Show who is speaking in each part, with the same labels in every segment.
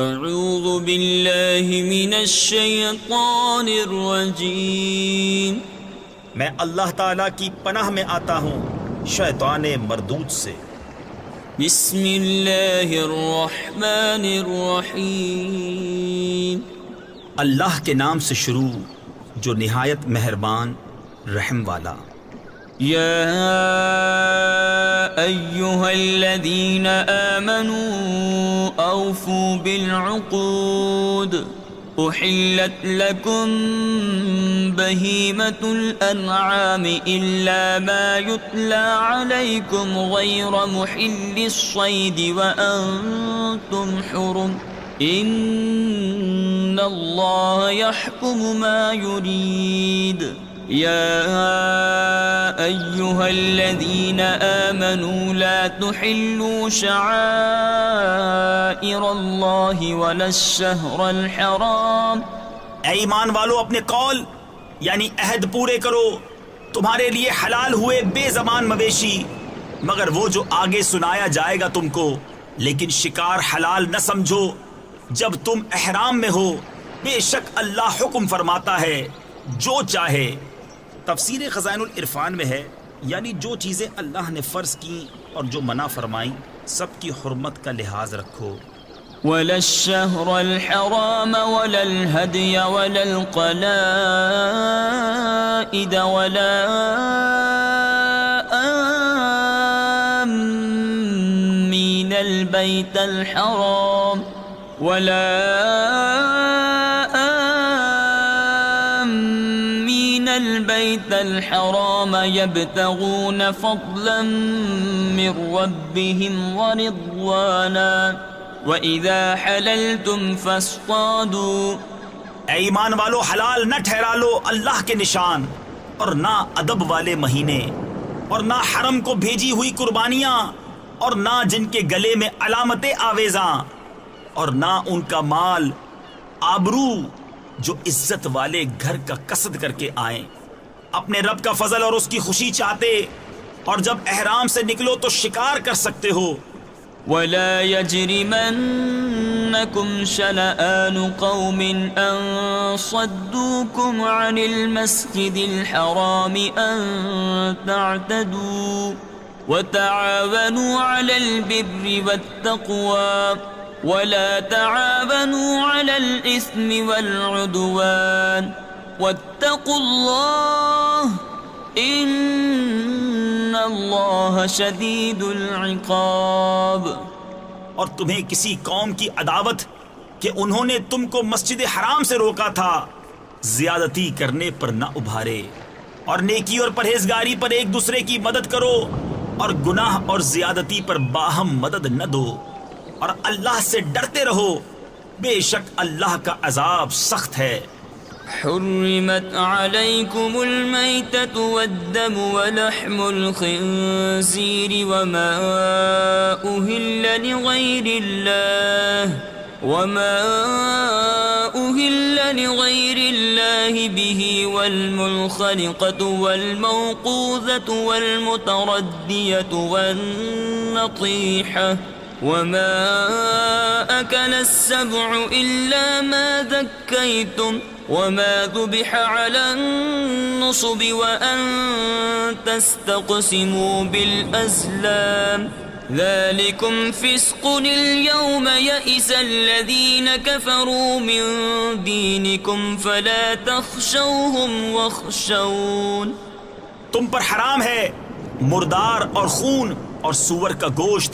Speaker 1: اعوذ باللہ من الشیطان الرجیم،
Speaker 2: میں اللہ تعالیٰ کی پناہ میں آتا ہوں شیطان مردود سے۔
Speaker 1: بسم اللہ الرحمن الرحیم،
Speaker 2: اللہ کے نام سے شروع جو نہایت مہربان رحم والا۔
Speaker 1: یا ایہا الذین آمنوا اوفوا بالعقود احلت لکم بہیمۃ الانعام الا ما یتلی علیکم غیر محل الصید وانتم حرم ان اللہ یحکم ما یرید۔ یا ایہا الذین آمنوا لا تحلوا شعائر اللہ ولا الشہر الحرام۔
Speaker 2: اے ایمان والو، اپنے قول یعنی عہد پورے کرو، تمہارے لیے حلال ہوئے بے زبان مویشی مگر وہ جو آگے سنایا جائے گا تم کو، لیکن شکار حلال نہ سمجھو جب تم احرام میں ہو، بے شک اللہ حکم فرماتا ہے جو چاہے۔ تفسیر خزائن العرفان میں ہے یعنی جو چیزیں اللہ نے فرض کی اور جو منع فرمائی سب کی حرمت کا لحاظ رکھو۔
Speaker 1: ولا الشهر الحرام ولا الهدي ولا القلائد ولا آمين البيت الحرام ولا آمين البيت الحرام يبتغون فضلا من ربهم ورضوانا وَإِذَا حَلَلْتُمْ فَاصْطَادُوا۔
Speaker 2: اے ایمان والو، حلال نہ ٹھہرا لو اللہ کے نشان اور نہ ادب والے مہینے اور نہ حرم کو بھیجی ہوئی قربانیاں اور نہ جن کے گلے میں علامتیں آویزاں اور نہ ان کا مال آبرو جو عزت والے گھر کا قصد کر کے آئیں، اپنے رب کا فضل اور اس کی خوشی چاہتے، اور جب احرام سے نکلو تو شکار کر سکتے ہو۔
Speaker 1: ولا يجرمنكم شنآن قوم أن صدوكم عن المسجد الحرام أن تعتدوا وتعاونوا على البر والتقوى ولا تعاونوا على الإثم والعدوان واتقوا الله ان اللہ شدید العقاب۔
Speaker 2: اور تمہیں کسی قوم کی عداوت کہ انہوں نے تم کو مسجد حرام سے روکا تھا زیادتی کرنے پر نہ ابھارے، اور نیکی اور پرہیزگاری پر ایک دوسرے کی مدد کرو، اور گناہ اور زیادتی پر باہم مدد نہ دو، اور اللہ سے ڈرتے رہو، بے شک اللہ کا عذاب سخت ہے۔
Speaker 1: حرمت علیکم المیتۃ والدم ولحم الخنزیر وما أهل لغیر اللہ به والمنخنقۃ والموقوذۃ والمتردیۃ والنطیحۃ وما أكل السبع إلا ما ذكيتم وما ذبح على النصب وأن تستقسموا بالأزلام ذلكم فسق اليوم يئس الذين كفروا من دينكم فلا تخشوهم واخشون۔
Speaker 2: تم پر حرام ہے مردار اور خون اور سور کا گوشت،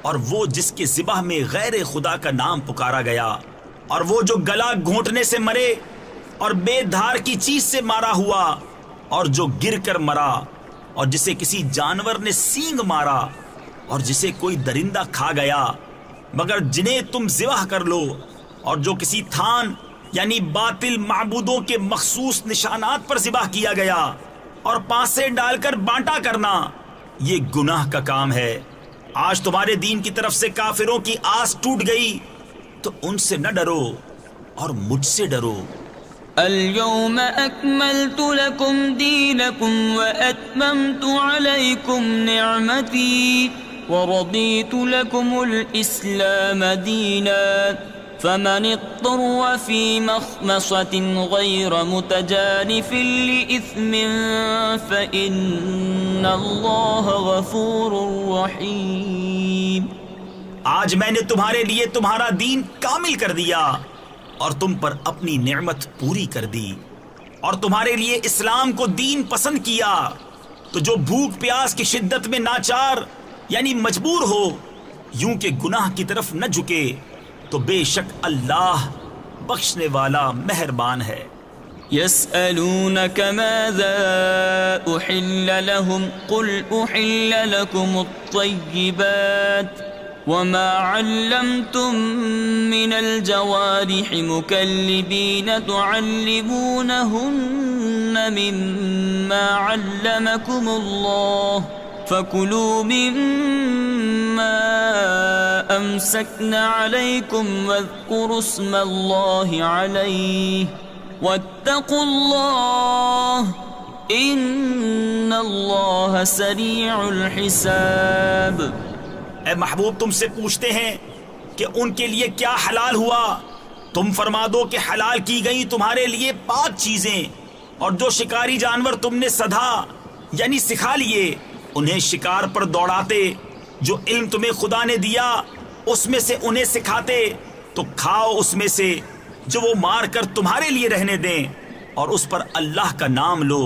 Speaker 2: اور وہ جس کے ذبح میں غیر خدا کا نام پکارا گیا، اور وہ جو گلا گھونٹنے سے مرے اور بے دھار کی چیز سے مارا ہوا، اور جو گر کر مرا، اور جسے کسی جانور نے سینگ مارا، اور جسے کوئی درندہ کھا گیا، مگر جنہیں تم ذبح کر لو، اور جو کسی تھان یعنی باطل معبودوں کے مخصوص نشانات پر ذبح کیا گیا، اور پانسے ڈال کر بانٹا کرنا، یہ گناہ کا کام ہے۔ آج تمہارے دین کی طرف سے کافروں کی آس ٹوٹ گئی تو ان سے نہ ڈرو اور مجھ سے ڈرو۔
Speaker 1: اليوم اکملت لکم دینکم واتممت علیکم نعمتی ورضیت لکم الاسلام دینا فمن اضطر في مخمصة غير متجانف لإثم فإن الله غفور رحيم.
Speaker 2: آج میں نے تمہارے لیے تمہارا دین کامل کر دیا اور تم پر اپنی نعمت پوری کر دی اور تمہارے لیے اسلام کو دین پسند کیا. تو جو بھوک پیاس کی شدت میں ناچار یعنی مجبور ہو یوں کہ گناہ کی طرف نہ جھکے تو بے شک اللہ بخشنے والا مہربان ہے.
Speaker 1: يسألونك ماذا أحل لهم قل أحل لكم الطيبات وما علمتم من الجوارح مكلبين تعلمونهن مما علمكم الله فكلوا مما أمسكن عليكم واذكروا اسم الله عليه واتقوا الله إن الله سريع الحساب.
Speaker 2: اے محبوب تم سے پوچھتے ہیں کہ ان کے لیے کیا حلال ہوا. تم فرما دو کہ حلال کی گئی تمہارے لیے پاک چیزیں اور جو شکاری جانور تم نے سدھا یعنی سکھا لیے انہیں شکار پر دوڑاتے جو علم تمہیں خدا نے دیا اس میں سے انہیں سکھاتے تو کھاؤ اس میں سے جو وہ مار کر تمہارے لیے رہنے دیں اور اس پر اللہ کا نام لو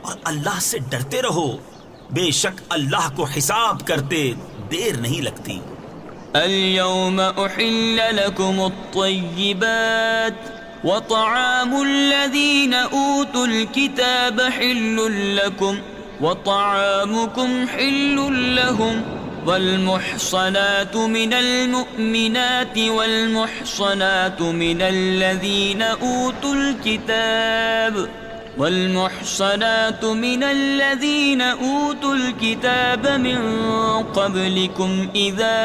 Speaker 2: اور اللہ سے ڈرتے رہو. بے شک اللہ کو حساب کرتے دیر نہیں لگتی.
Speaker 1: اليوم أحل لكم الطيبات وطعام الذين أوتوا الكتاب حل لكم وطعامكم حل لهم والمحصنات من المؤمنات والمحصنات من الذين أوتوا الكتاب من قبلكم إذا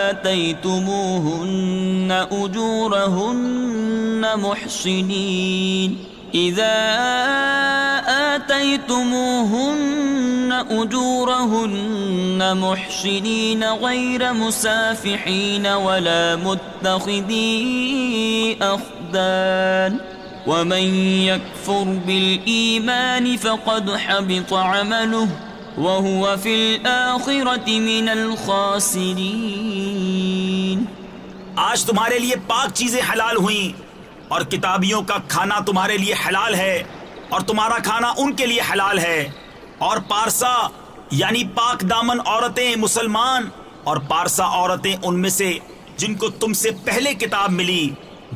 Speaker 1: آتيتموهن أجورهن محصنين غير مسافحين ولا متخذي أخدان ومن يكفر بالإيمان فقد حبط عمله وهو في الآخرة من الخاسرين.
Speaker 2: آج تمہارے لیے پاک چیزیں حلال ہوئیں اور کتابیوں کا کھانا تمہارے لیے حلال ہے اور تمہارا کھانا ان کے لیے حلال ہے. اور پارسا یعنی پاک دامن عورتیں مسلمان اور پارسا عورتیں ان میں سے جن کو تم سے پہلے کتاب ملی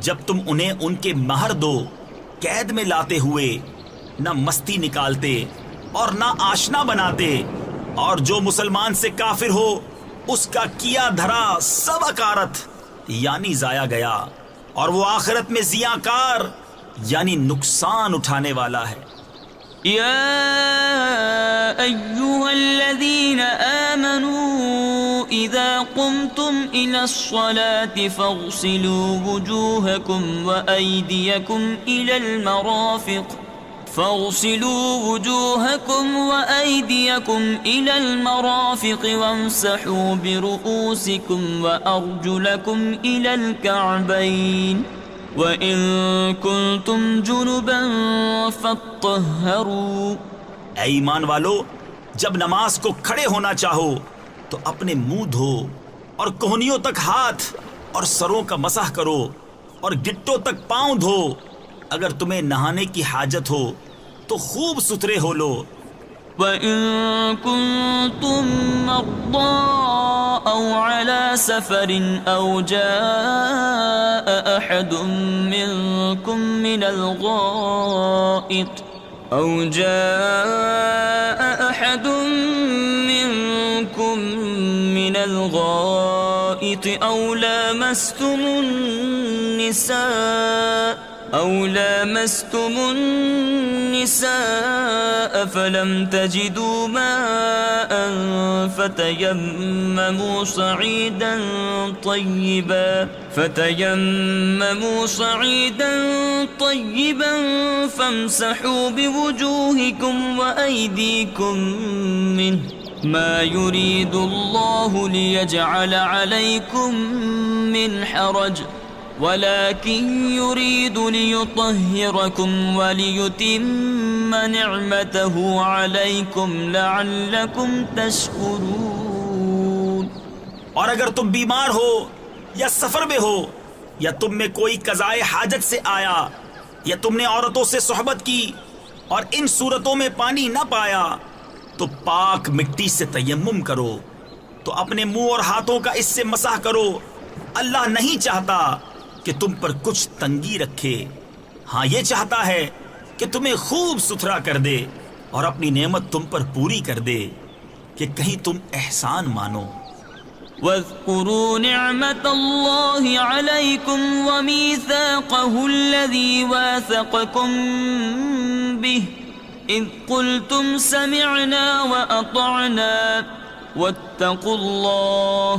Speaker 2: جب تم انہیں ان کے مہر دو قید میں لاتے ہوئے نہ مستی نکالتے اور نہ آشنا بناتے. اور جو مسلمان سے کافر ہو اس کا کیا دھرا سب اکارت یعنی ضائع گیا اور وہ آخرت میں زیاں کار یعنی نقصان اٹھانے والا ہے.
Speaker 1: يا أيها الذين آمنوا إذا قمتم إلى الصلاة فاغسلوا وجوهكم وأيديكم إلى المرافق وامسحوا برؤوسكم وأرجلكم إلى الكعبين وَإِن كُنتُمْ جُنُبًا فَاطَّهَّرُوا.
Speaker 2: اے ایمان والو جب نماز کو کھڑے ہونا چاہو تو اپنے منہ دھو اور کوہنیوں تک ہاتھ اور سروں کا مسح کرو اور گٹوں تک پاؤں دھو. اگر تمہیں نہانے کی حاجت ہو تو خوب ستھرے ہو لو.
Speaker 1: وَإِن كُنتُم مَّرْضَىٰ أَوْ عَلَىٰ سَفَرٍ أَوْ جَاءَ أَحَدٌ مِّنكُم من الغائط أو لامستم النساء فلم تجدوا ماء فتيمموا صعيدا طيبا فامسحوا بوجوهكم وأيديكم منه ما يريد الله ليجعل عليكم من حرج ولكن يريد ليطهركم وليتم نعمته عليكم لعلكم تشكرون۔
Speaker 2: اور اگر تم بیمار ہو یا سفر میں ہو یا تم میں کوئی قضائے حاجت سے آیا یا تم نے عورتوں سے صحبت کی اور ان صورتوں میں پانی نہ پایا تو پاک مٹی سے تیمم کرو، تو اپنے منہ اور ہاتھوں کا اس سے مسح کرو۔ اللہ نہیں چاہتا کہ تم پر کچھ تنگی رکھے، ہاں یہ چاہتا ہے کہ تمہیں خوب ستھرا کر دے اور اپنی نعمت تم پر پوری کر دے کہ کہیں تم احسان مانو۔
Speaker 1: واذكروا نعمة الله عليكم وميثاقه الذي واثقكم به إذ قلتم سمعنا وأطعنا واتقوا الله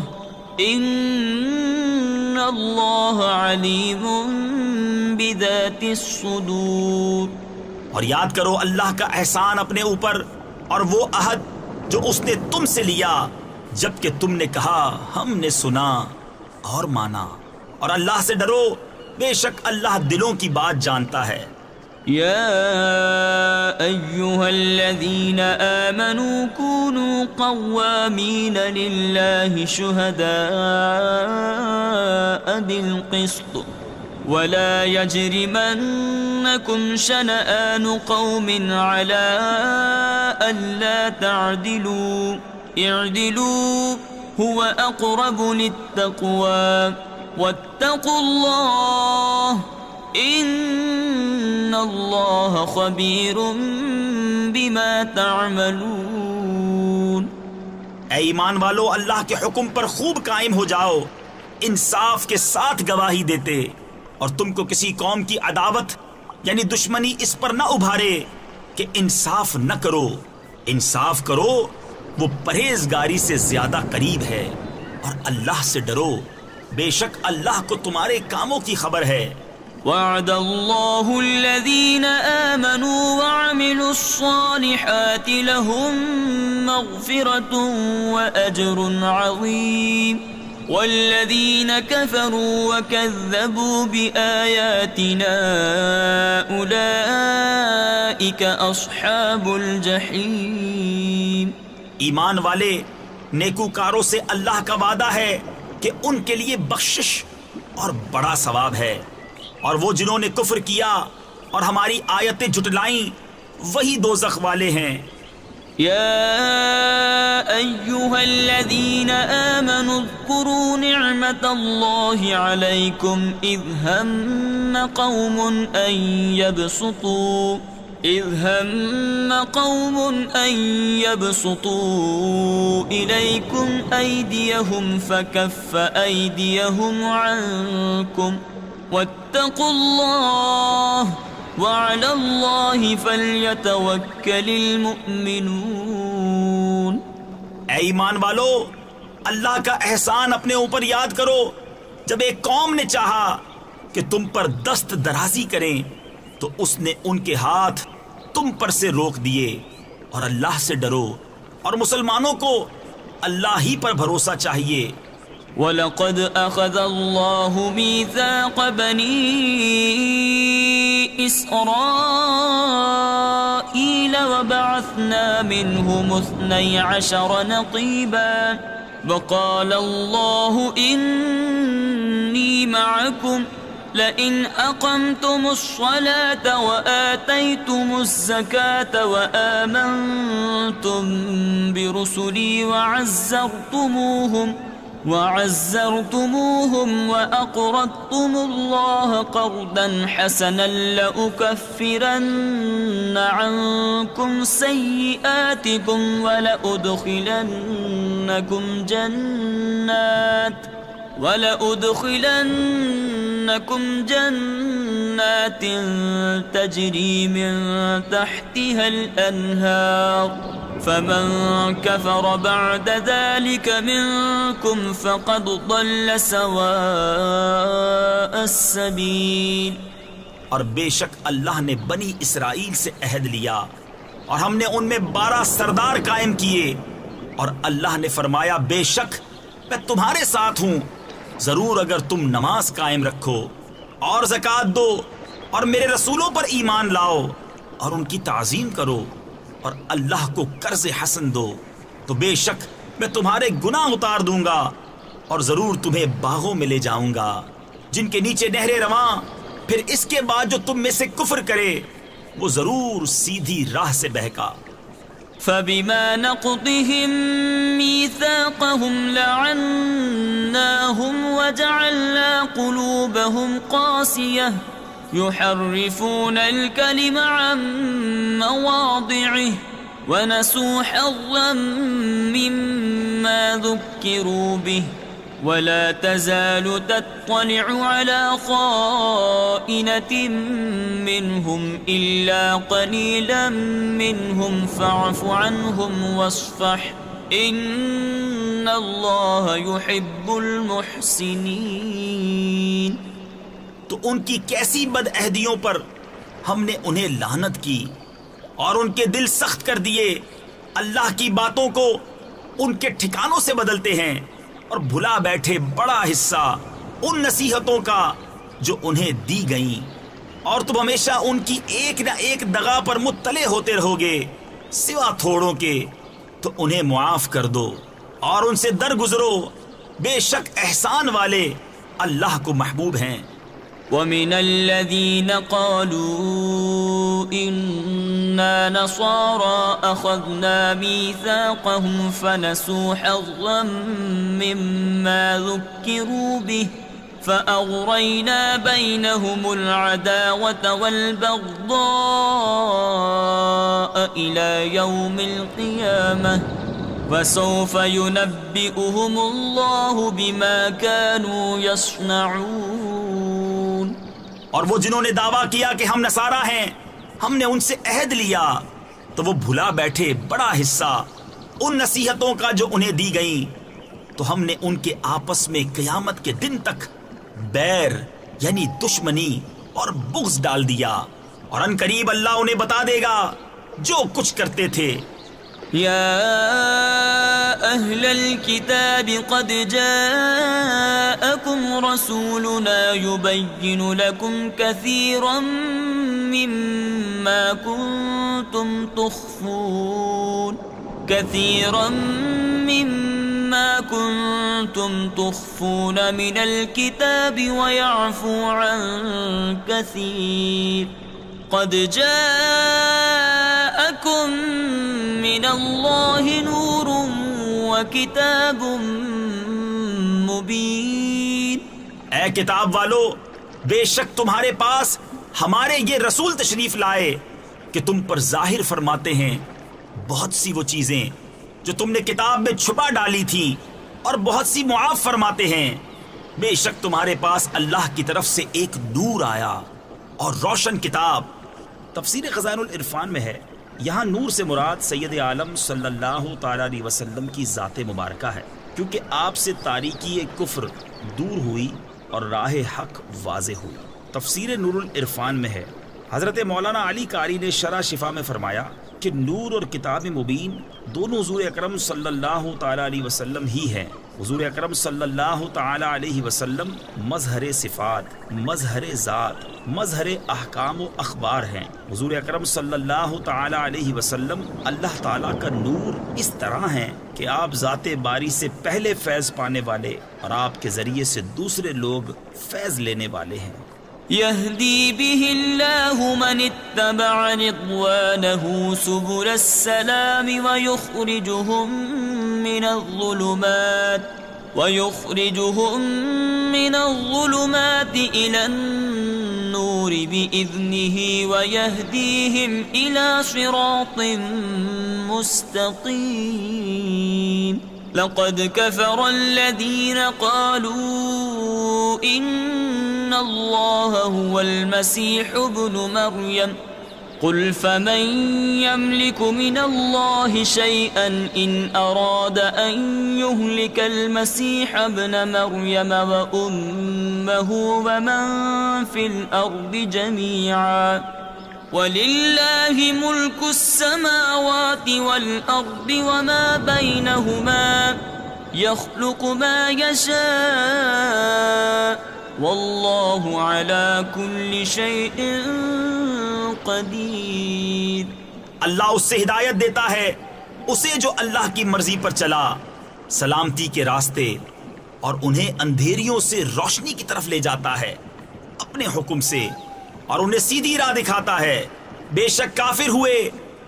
Speaker 1: إن الله عليم بذات الصدور۔
Speaker 2: اور یاد کرو اللہ کا احسان اپنے اوپر اور وہ عہد جو اس نے تم سے لیا جبکہ تم نے کہا ہم نے سنا اور مانا، اور اللہ سے ڈرو، بے شک اللہ دلوں کی بات جانتا ہے۔
Speaker 1: يا أيها الذين آمنوا كونوا قوامين لله شهداء بالقسط ولا يجرمنكم شنآن قوم على ألا تعدلوا اعدلوا هو أقرب للتقوى واتقوا الله ان اللہ خبیر بما تعملون۔
Speaker 2: اے ایمان والو، اللہ کے حکم پر خوب قائم ہو جاؤ، انصاف کے ساتھ گواہی دیتے، اور تم کو کسی قوم کی عداوت یعنی دشمنی اس پر نہ ابھارے کہ انصاف نہ کرو۔ انصاف کرو، وہ پرہیزگاری سے زیادہ قریب ہے، اور اللہ سے ڈرو، بے شک اللہ کو تمہارے کاموں کی خبر ہے۔
Speaker 1: وعد اللہ الذین آمنوا وعملوا الصالحات لهم مغفرة وأجر عظیم والذین كفروا وكذبوا بآیاتنا أولئک اصحاب الجحیم۔
Speaker 2: ایمان والے، نیکوکاروں سے اللہ کا وعدہ ہے کہ ان کے لیے بخشش اور بڑا ثواب ہے، اور وہ جنہوں نے کفر کیا اور ہماری آیتیں جھٹلائیں وہی دوزخ والے ہیں۔
Speaker 1: یا ایہا الذین آمنوا اذکروا نعمت اللہ علیکم اذ ہم قوم ان يبسطوا إليكم أيديهم فكف أيديهم عنكم واتقوا الله وعلى الله فليتوكل المؤمنون۔
Speaker 2: اے ایمان والو، اللہ کا احسان اپنے اوپر یاد کرو جب ایک قوم نے چاہا کہ تم پر دست درازی کریں تو اس نے ان کے ہاتھ تم پر سے روک دیے، اور اللہ سے ڈرو، اور مسلمانوں کو اللہ ہی پر بھروسہ چاہیے۔
Speaker 1: وَلَقَدْ أَخَذَ اللَّهُ مِيثَاقَ بَنِي إِسْرَائِيلَ وَبَعَثْنَا مِنْهُمُ 12 نَقِيبًا وَقَالَ اللَّهُ إِنِّي مَعَكُمْ لئن أقمتم الصلاة وآتيتم الزكاة وآمنتم برسلي وعزرتموهم وأقرضتم الله قرضا حسنا لأكفرن عنكم سيئاتكم ولأدخلنكم جنات تجري من تحتها الأنهار فمن كفر بعد ذلك منكم فقد ضل سواء السبيل۔
Speaker 2: اور بے شک اللہ نے بنی اسرائیل سے عہد لیا، اور ہم نے ان میں 12 سردار قائم کیے، اور اللہ نے فرمایا بے شک میں تمہارے ساتھ ہوں، ضرور اگر تم نماز قائم رکھو اور زکوٰۃ دو اور میرے رسولوں پر ایمان لاؤ اور ان کی تعظیم کرو اور اللہ کو قرض حسن دو تو بے شک میں تمہارے گناہ اتار دوں گا اور ضرور تمہیں باغوں میں لے جاؤں گا جن کے نیچے نہریں رواں، پھر اس کے بعد جو تم میں سے کفر کرے وہ ضرور سیدھی راہ سے بہکا۔
Speaker 1: فبما نقضهم ميثاقهم لعناهم وجعلنا قلوبهم قاسية يحرفون الكلم عن مواضعه ونسوا حظا مما ذكروا به ولا تزال تطلع على خائنة منهم إلا قليلا منهم فاعف عنهم واصفح إن الله يحب المحسنين۔
Speaker 2: تو ان کی کیسی بد عہدیوں پر ہم نے انہیں لعنت کی اور ان کے دل سخت کر دیے، اللہ کی باتوں کو ان کے ٹھکانوں سے بدلتے ہیں اور بھلا بیٹھے بڑا حصہ ان نصیحتوں کا جو انہیں دی گئیں، اور تم ہمیشہ ان کی ایک نہ ایک دغا پر مطلع ہوتے رہو گے سوا تھوڑوں کے، تو انہیں معاف کر دو اور ان سے درگزرو، بے شک احسان والے اللہ کو محبوب ہیں۔
Speaker 1: وَمِنَ الَّذِينَ قَالُوا إِنَّا نَصَارَىٰ أَخَذْنَا مِيثَاقَهُمْ فَنَسُوا حَظًّا مِّمَّا ذُكِّرُوا بِهِ فَأَغْرَيْنَا بَيْنَهُمُ الْعَدَاوَةَ وَالْبَغْضَاءَ إِلَىٰ يَوْمِ الْقِيَامَةِ وَسَوْفَ يُنَبِّئُهُمُ اللَّهُ بِمَا كَانُوا يَصْنَعُونَ۔
Speaker 2: اور وہ جنہوں نے دعویٰ کیا کہ ہم نصارہ ہیں، ہم نے ان سے عہد لیا، تو وہ بھلا بیٹھے بڑا حصہ ان نصیحتوں کا جو انہیں دی گئیں، تو ہم نے ان کے آپس میں قیامت کے دن تک بیر یعنی دشمنی اور بغض ڈال دیا، اور ان قریب اللہ انہیں بتا دے گا جو کچھ کرتے تھے۔
Speaker 1: يا أهل الكتاب قد جاءكم رسولنا يبين لكم كثيرا مما كنتم تخفون من الكتاب ويعفو عن كثير قد جاءكم من الله نور وكتاب مبين۔
Speaker 2: اے کتاب والو، بے شک تمہارے پاس ہمارے یہ رسول تشریف لائے کہ تم پر ظاہر فرماتے ہیں بہت سی وہ چیزیں جو تم نے کتاب میں چھپا ڈالی تھی، اور بہت سی معاف فرماتے ہیں۔ بے شک تمہارے پاس اللہ کی طرف سے ایک نور آیا اور روشن کتاب۔ تفسیر خزائن العرفان میں ہے، یہاں نور سے مراد سید عالم صلی اللہ تعالی علیہ وسلم کی ذات مبارکہ ہے، کیونکہ آپ سے تاریکی کفر دور ہوئی اور راہ حق واضح ہوئی۔ تفسیر نور العرفان میں ہے، حضرت مولانا علی قاری نے شرح شفا میں فرمایا کہ نور اور کتاب مبین دونوں حضور اکرم صلی اللہ تعالی علیہ وسلم ہی ہیں۔ حضور اکرم صلی اللہ تعالی علیہ وسلم مظہر صفات، مظہر ذات، مظہر احکام و اخبار ہیں۔ حضور اکرم صلی اللہ تعالی علیہ وسلم اللہ تعالیٰ کا نور اس طرح ہیں کہ آپ ذات باری سے پہلے فیض پانے والے اور آپ کے ذریعے سے دوسرے لوگ فیض لینے والے ہیں۔
Speaker 1: يهدي به الله من اتبع رضوانه سبل السلام ويخرجهم من الظلمات إلى النور بإذنه ويهديهم إلى صراط مستقيم۔ لقد كفر الذين قالوا إن الله هو المسيح ابن مريم قل فمن يملك من الله شيئا إن أراد أن يهلك المسيح ابن مريم وأمه ومن في الأرض جميعا وَلِلَّهِ مُلْكُ السَّمَاوَاتِ وَالْأَرْضِ وَمَا بَيْنَهُمَا يَخْلُقُ مَا يَشَاءُ وَاللَّهُ عَلَى كُلِّ شَيْءٍ قَدِيرٌ۔
Speaker 2: اللہ اس سے ہدایت دیتا ہے اسے جو اللہ کی مرضی پر چلا سلامتی کے راستے، اور انہیں اندھیریوں سے روشنی کی طرف لے جاتا ہے اپنے حکم سے، اور انہیں سیدھی راہ دکھاتا ہے۔ بے شک کافر ہوئے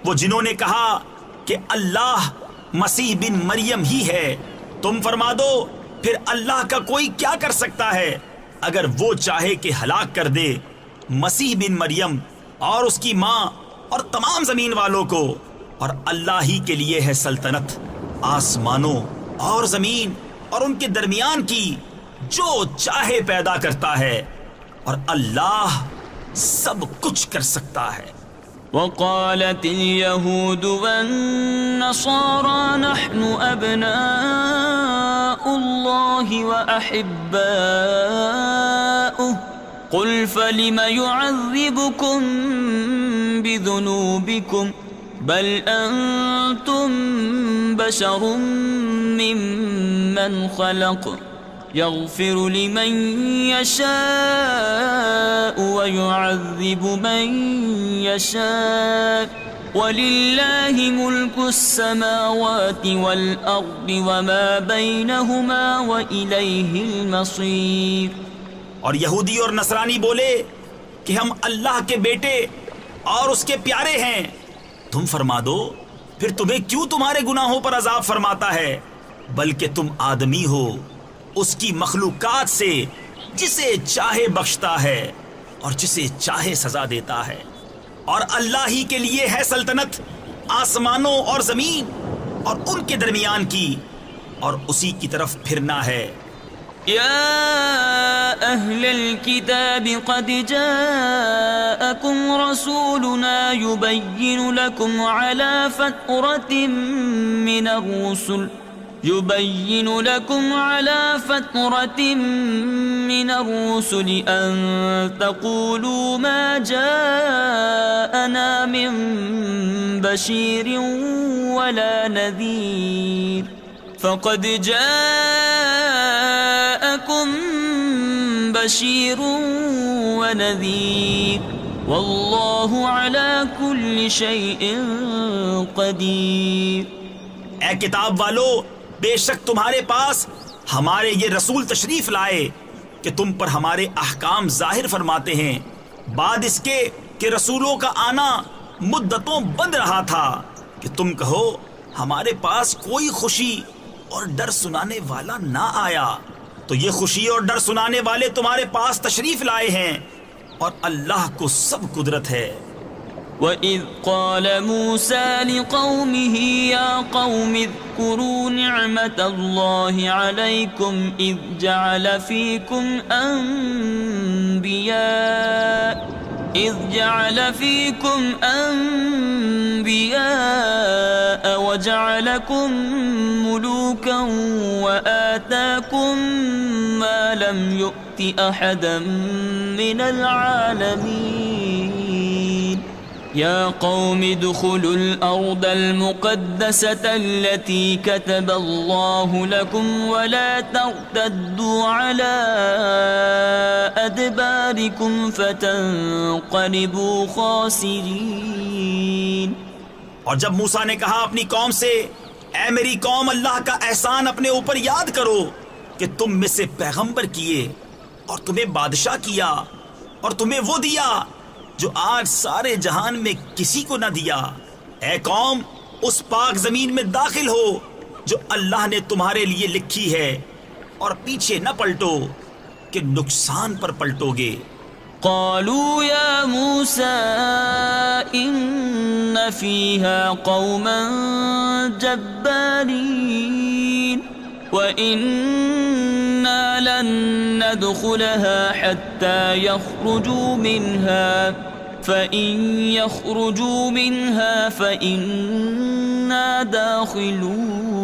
Speaker 2: وہ جنہوں نے کہا کہ اللہ مسیح بن مریم ہی ہے۔ تم فرما دو پھر اللہ کا کوئی کیا کر سکتا ہے اگر وہ چاہے کہ ہلاک کر دے مسیح بن مریم اور اس کی ماں اور تمام زمین والوں کو، اور اللہ ہی کے لیے ہے سلطنت آسمانوں اور زمین اور ان کے درمیان کی، جو چاہے پیدا کرتا ہے، اور اللہ سب کچھ کر سکتا ہے۔
Speaker 1: وقالت اليهود والنصارى نحن أبناء الله وأحباؤه قل فلم يعذبكم بذنوبكم بل أنتم بشر ممن خلق يغفر لمن يشاء ويعذب من يشاء ولله ملك السماوات والأرض وما بينهما وإليه المصير۔
Speaker 2: اور یہودی اور نصرانی بولے کہ ہم اللہ کے بیٹے اور اس کے پیارے ہیں۔ تم فرما دو پھر تمہیں کیوں تمہارے گناہوں پر عذاب فرماتا ہے، بلکہ تم آدمی ہو اس کی مخلوقات سے، جسے چاہے بخشتا ہے اور جسے چاہے سزا دیتا ہے، اور اللہ ہی کے لیے ہے سلطنت آسمانوں اور زمین اور ان کے درمیان کی، اور اسی کی طرف پھرنا ہے۔
Speaker 1: يا أهل الكتاب قد جاءكم رسولنا يبين لكم على فترة من الرسل أن تقولوا ما جاءنا من بشير ولا نذير فقد جاءكم بشير ونذير والله على كل شيء قدير۔
Speaker 2: اے کتاب والو، بے شک تمہارے پاس ہمارے یہ رسول تشریف لائے کہ تم پر ہمارے احکام ظاہر فرماتے ہیں، بعد اس کے کہ رسولوں کا آنا مدتوں بند رہا تھا، کہ تم کہو ہمارے پاس کوئی خوشی اور ڈر سنانے والا نہ آیا، تو یہ خوشی اور ڈر سنانے والے تمہارے پاس تشریف لائے ہیں، اور اللہ کو سب قدرت ہے۔
Speaker 1: وَإِذْ قَالَ مُوسَى لِقَوْمِهِ يَا قَوْمِ اذْكُرُوا نِعْمَةَ اللَّهِ عَلَيْكُمْ إِذْ جَعَلَ فِيكُمْ أَنْبِيَاءَ وَجَعَلَكُمْ مُلُوكًا وَآتَاكُمْ مَا لَمْ يُؤْتِ أَحَدًا مِنَ الْعَالَمِينَ يا قوم ادخلوا الأرض المقدسة التي كتب الله لكم ولا ترتدوا على أدباركم فتنقلبوا خاسرين۔
Speaker 2: اور جب موسیٰ نے کہا اپنی قوم سے، اے میری قوم، اللہ کا احسان اپنے اوپر یاد کرو کہ تم میں سے پیغمبر کیے اور تمہیں بادشاہ کیا اور تمہیں وہ دیا جو آج سارے جہان میں کسی کو نہ دیا۔ اے قوم، اس پاک زمین میں داخل ہو جو اللہ نے تمہارے لیے لکھی ہے، اور پیچھے نہ پلٹو کہ نقصان پر پلٹو گے۔
Speaker 1: قالوا يا موسى إن فيها قوما جبارين وإنا لن ندخلها حتى يخرجوا منها فإن يخرجوا منها فإنا داخلون۔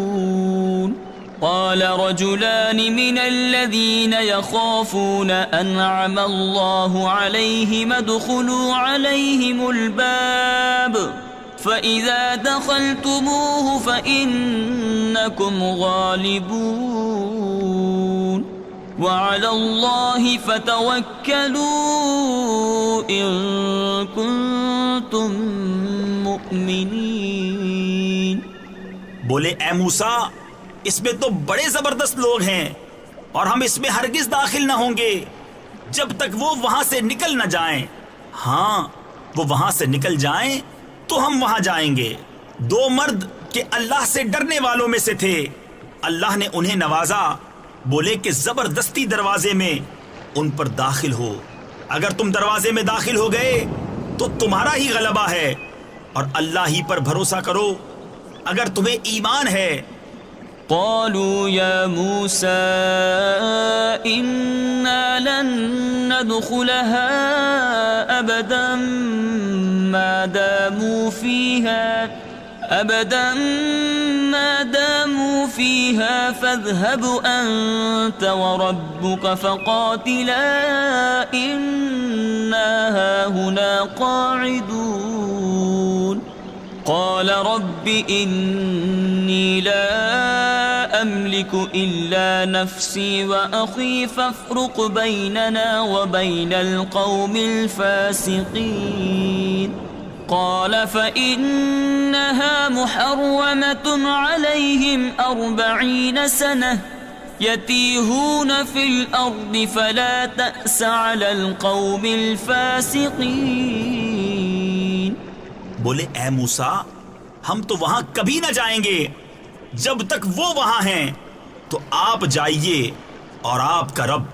Speaker 1: قال رجلان من الذين يخافون أنعم الله عليهم ادخلوا عليهم الباب فإذا دخلتموه فإنكم غالبون وعلى الله فتوكلوا إن كنتم مؤمنين.
Speaker 2: بولے اے موسیٰ اس میں تو بڑے زبردست لوگ ہیں اور ہم اس میں ہرگز داخل نہ ہوں گے جب تک وہ وہاں سے نکل نہ جائیں. ہاں وہ وہاں سے نکل جائیں تو ہم وہاں جائیں گے. دو مرد کہ اللہ سے ڈرنے والوں میں سے تھے، اللہ نے انہیں نوازا. بولے کہ زبردستی دروازے میں ان پر داخل ہو. اگر تم دروازے میں داخل ہو گئے تو تمہارا ہی غلبہ ہے اور اللہ ہی پر بھروسہ کرو اگر تمہیں ایمان ہے.
Speaker 1: قالوا يا موسى إنا لن ندخلها أبدا ما داموا فيها فاذهب أنت وربك فقاتلا إنا هاهنا قاعدون. قال رب إني لا أملك إلا نفسي وأخي فافرق بيننا وبين القوم الفاسقين. قال فإنها محرمة عليهم 40 سنة يتيهون في الأرض فلا تأس على القوم الفاسقين.
Speaker 2: بولے اے موسیٰ ہم تو وہاں کبھی نہ جائیں گے جب تک وہ وہاں ہیں. تو آپ جائیے اور آپ کا رب،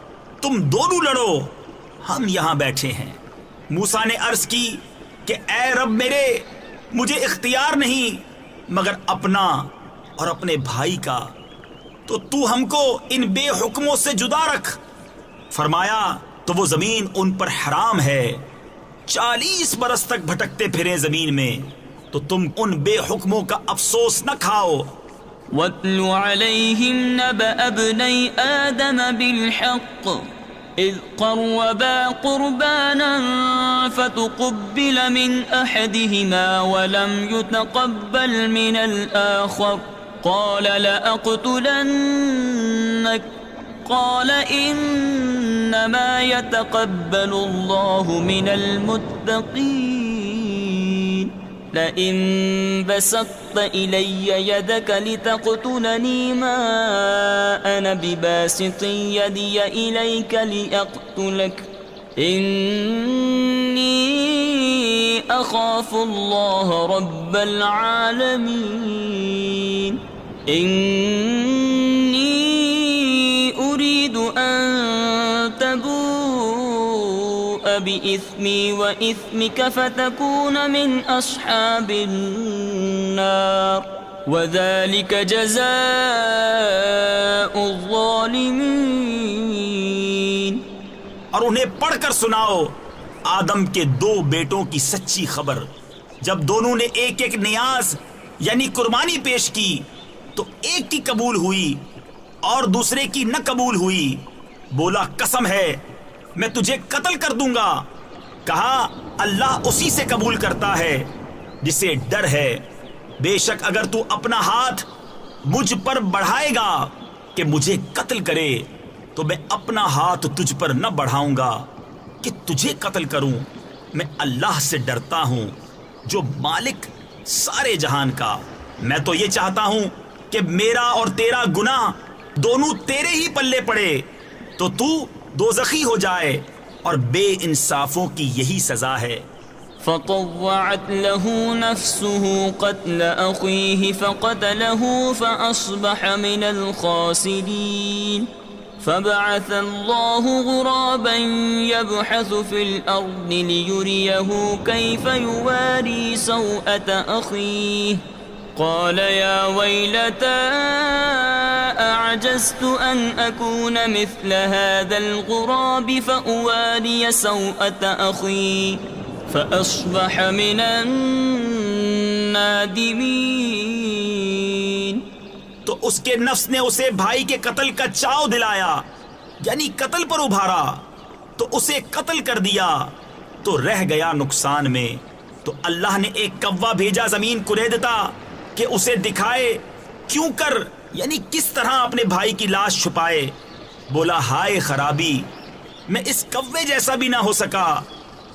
Speaker 2: تم دونوں لڑو، ہم یہاں بیٹھے ہیں. موسیٰ نے عرض کی کہ اے رب میرے، مجھے اختیار نہیں مگر اپنا اور اپنے بھائی کا، تو تو ہم کو ان بے حکموں سے جدا رکھ. فرمایا تو وہ زمین ان پر حرام ہے، 40 برس تک بھٹکتے پھریں زمین میں، تو تم ان بے حکموں کا افسوس نہ کھاؤ.
Speaker 1: وَاتْلُ عَلَيْهِمْ نَبَأَ ابْنَيْ آدَمَ بِالْحَقِّ إِذْ قَرَّبَا قُرْبَانًا فَتُقُبِّلَ مِنْ أَحَدِهِمَا وَلَمْ يُتَقَبَّلْ مِنَ الْآخَرِ قَالَ لَأَقْتُلَنَّكَ قال إنما يتقبل الله من المتقين. لئن بسطت إلي يدك لتقتلني ما أنا بباسط يدي إليك لأقتلك إني أخاف الله رب العالمين. أريد أن تبوء بإثمي وإثمك فتكون من أصحاب النار وذلك جزاء الظالمين.
Speaker 2: اور انہیں پڑھ کر سناؤ آدم کے 2 بیٹوں کی سچی خبر. جب دونوں نے ایک ایک نیاز یعنی قربانی پیش کی تو ایک کی قبول ہوئی اور دوسرے کی نہ قبول ہوئی. بولا قسم ہے میں تجھے قتل کر دوں گا. کہا اللہ اسی سے قبول کرتا ہے جسے ڈر ہے. بے شک اگر تو اپنا ہاتھ مجھ پر بڑھائے گا کہ مجھے قتل کرے تو میں اپنا ہاتھ تجھ پر نہ بڑھاؤں گا کہ تجھے قتل کروں. میں اللہ سے ڈرتا ہوں جو مالک سارے جہان کا. میں تو یہ چاہتا ہوں کہ میرا اور تیرا گناہ دونوں تیرے ہی پلے پڑے تو دوزخی ہو جائے، اور بے انصافوں کی یہی سزا ہے.
Speaker 1: فطوعت له نفسه قتل أخيه فقتله فأصبح من الخاسرين. فبعث الله غرابا يبحث في الأرض ليريه كيف يواري سوءة أخيه قال يا ويلتى أعجزت أن أكون مثل هذا الغراب فأواري سوءة أخي فأصبح من النادمين.
Speaker 2: تو اس کے نفس نے اسے بھائی کے قتل کا چاؤ دلایا، یعنی قتل پر ابھارا، تو اسے قتل کر دیا تو رہ گیا نقصان میں۔ تو اللہ نے ایک کوا بھیجا زمین کریدتا کہ اسے دکھائے کیوں کر، یعنی کس طرح اپنے بھائی کی لاش چھپائے۔ بولا ہائے خرابی، میں اس کوے جیسا بھی نہ ہو سکا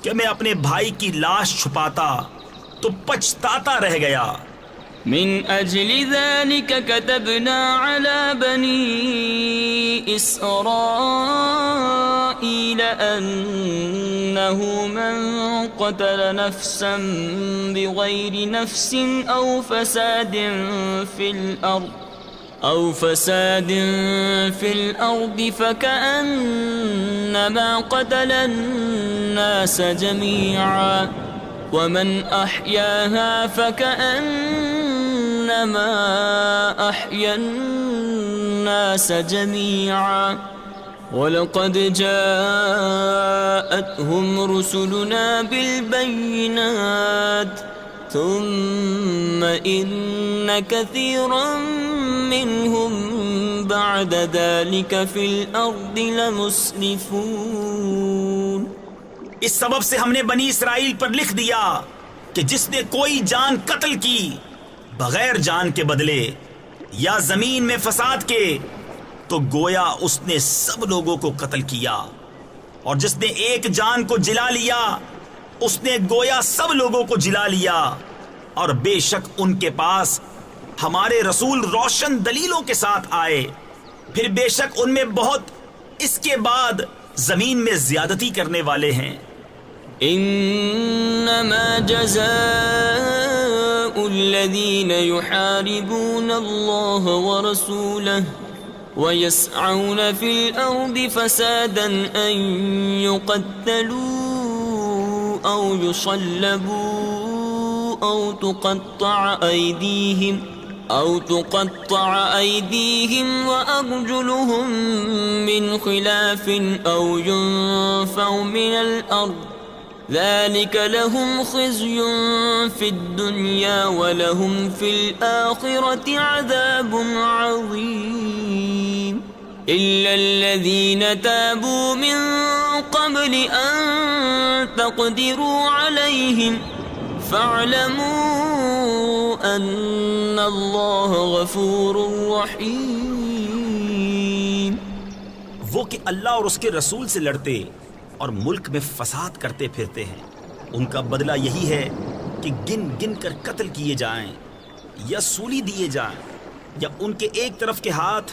Speaker 2: کہ میں اپنے بھائی کی لاش چھپاتا، تو پچھتاتا رہ گیا۔
Speaker 1: من أجل ذلك كتبنا على بني إسرائيل أنه من قتل نفسا بغير نفس أو فساد في الأرض فكأنما قتل الناس جميعا ومن أحياها فكأنما أحيا الناس جميعا وَلَقَدْ جَاءَتْهُمْ رُسُلُنَا بِالْبَيِّنَاتِ ثُمَّ إِنَّ كَثِيرًا مِّنْهُمْ بَعْدَ ذَلِكَ فِي الْأَرْضِ لَمُسْرِفُونَ۔
Speaker 2: اس سبب سے ہم نے بنی اسرائیل پر لکھ دیا کہ جس نے کوئی جان قتل کی بغیر جان کے بدلے یا زمین میں فساد کے، تو گویا اس نے سب لوگوں کو قتل کیا، اور جس نے ایک جان کو جلا لیا اس نے گویا سب لوگوں کو جلا لیا۔ اور بے شک ان کے پاس ہمارے رسول روشن دلیلوں کے ساتھ آئے، پھر بے شک ان میں بہت اس کے بعد زمین میں زیادتی کرنے والے ہیں۔
Speaker 1: انما جزاء الذين يحاربون الله ورسوله ويسعون في الأرض فسادا أن يقتلوا أو يصلبوا أو تقطع أيديهم وأرجلهم من خلاف أو ينفوا من الأرض ذلك لهم خزي في الدنيا ولهم في الآخرة عذاب عظيم إلا الذين تابوا من قبل أن تقدروا عليهم فاعلموا أن الله غفور رحيم۔
Speaker 2: وہ کہ اللہ اور اس کے رسول سے لڑتے اور ملک میں فساد کرتے پھرتے ہیں، ان کا بدلہ یہی ہے کہ گن گن کر قتل کیے جائیں یا سولی دیے جائیں، یا ان کے ایک طرف کے ہاتھ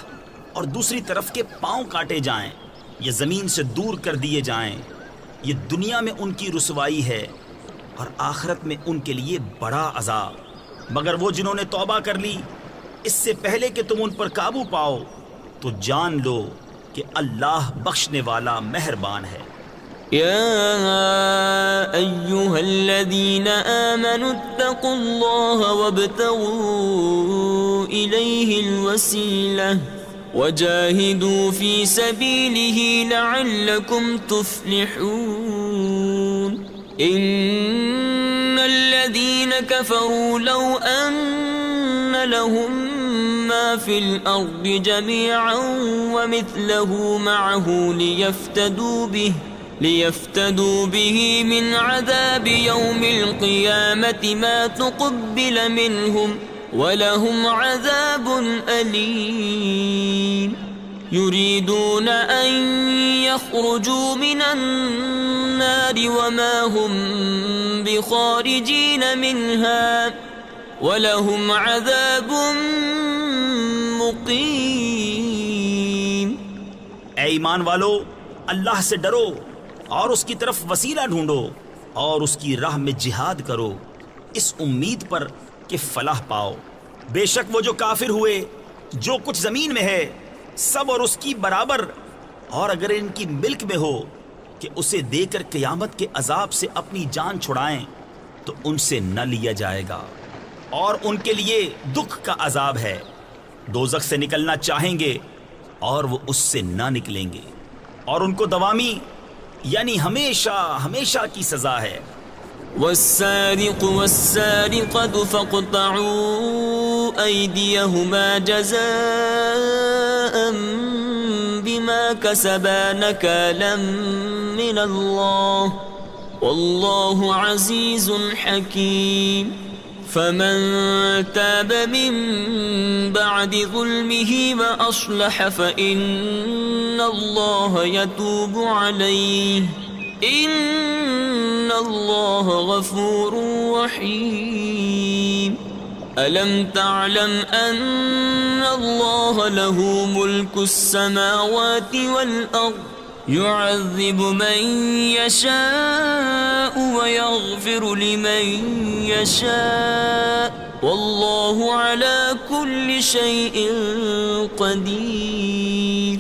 Speaker 2: اور دوسری طرف کے پاؤں کاٹے جائیں، یا زمین سے دور کر دیے جائیں۔ یہ دنیا میں ان کی رسوائی ہے اور آخرت میں ان کے لیے بڑا عذاب۔ مگر وہ جنہوں نے توبہ کر لی اس سے پہلے کہ تم ان پر قابو پاؤ، تو جان لو کہ اللہ بخشنے والا مہربان ہے۔
Speaker 1: يا أيها الذين آمنوا اتقوا الله وابتغوا إليه الوسيلة وجاهدوا في سبيله لعلكم تفلحون إن الذين كفروا لو أن لهم ما في الأرض جميعا ومثله معه ليفتدوا به من عذاب يوم القيامة ما تقبل منهم ولهم عذاب أليم يريدون أن يخرجوا من النار وما هم بخارجين منها ولهم عذاب مقيم۔
Speaker 2: اے ایمان والو، اللہ سے ڈرو اور اس کی طرف وسیلہ ڈھونڈو اور اس کی راہ میں جہاد کرو، اس امید پر کہ فلاح پاؤ۔ بے شک وہ جو کافر ہوئے جو کچھ زمین میں ہے سب اور اس کی برابر، اور اگر ان کی ملک میں ہو کہ اسے دے کر قیامت کے عذاب سے اپنی جان چھڑائیں تو ان سے نہ لیا جائے گا، اور ان کے لیے دکھ کا عذاب ہے۔ دوزخ سے نکلنا چاہیں گے اور وہ اس سے نہ نکلیں گے، اور ان کو دوامی یعنی ہمیشہ ہمیشہ کی سزا ہے۔
Speaker 1: والسارق والسارقة فاقطعوا أيديهما جزاء بما كسبا نكالا من الله والله عزيز حكيم فمن تاب من بعد ظلمه وأصلح فإن الله يتوب عليه إن الله غفور رحيم ألم تعلم أن الله له ملك السماوات والأرض يعذب من يشاء ويغفر لمن يشاء والله على كل شيء قدير.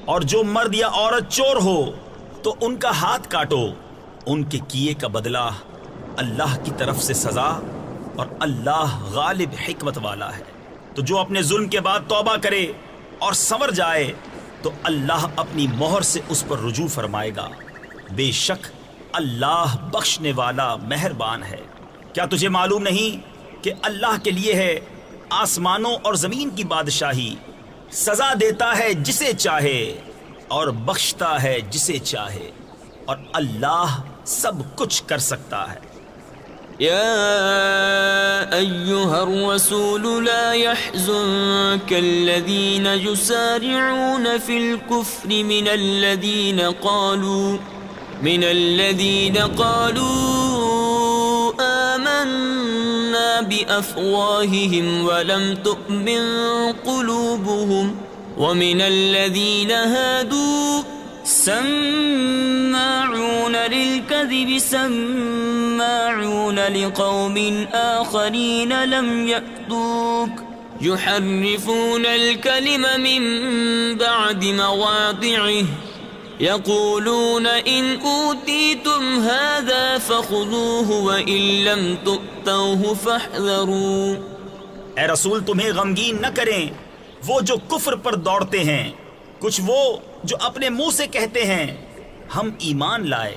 Speaker 2: اور جو مرد یا عورت چور ہو تو ان کا ہاتھ کاٹو، ان کے کیے کا بدلہ اللہ کی طرف سے سزا، اور اللہ غالب حکمت والا ہے. تو جو اپنے ظلم کے بعد توبہ کرے اور سنور جائے تو اللہ اپنی مہر سے اس پر رجوع فرمائے گا. بے شک اللہ بخشنے والا مہربان ہے. کیا تجھے معلوم نہیں کہ اللہ کے لیے ہے آسمانوں اور زمین کی بادشاہی، سزا دیتا ہے جسے چاہے اور بخشتا ہے جسے چاہے، اور اللہ سب کچھ کر سکتا ہے.
Speaker 1: يا أيها الرسول لا يحزنك الذين يسارعون في الكفر من الذين قالوا آمنا بأفواههم ولم تؤمن قلوبهم ومن الذين هادوا سماعون للكذب سماعون لقوم آخرين لم يأتوك يحرفون الكلم من بعد مواضعه يقولون إن أوتيتم هذا فخذوه وإن لم تؤتوه فاحذروا.
Speaker 2: اے رسول تمہیں غمگین نہ کریں وہ جو کفر پر دوڑتے ہیں، کچھ وہ جو اپنے منہ سے کہتے ہیں ہم ایمان لائے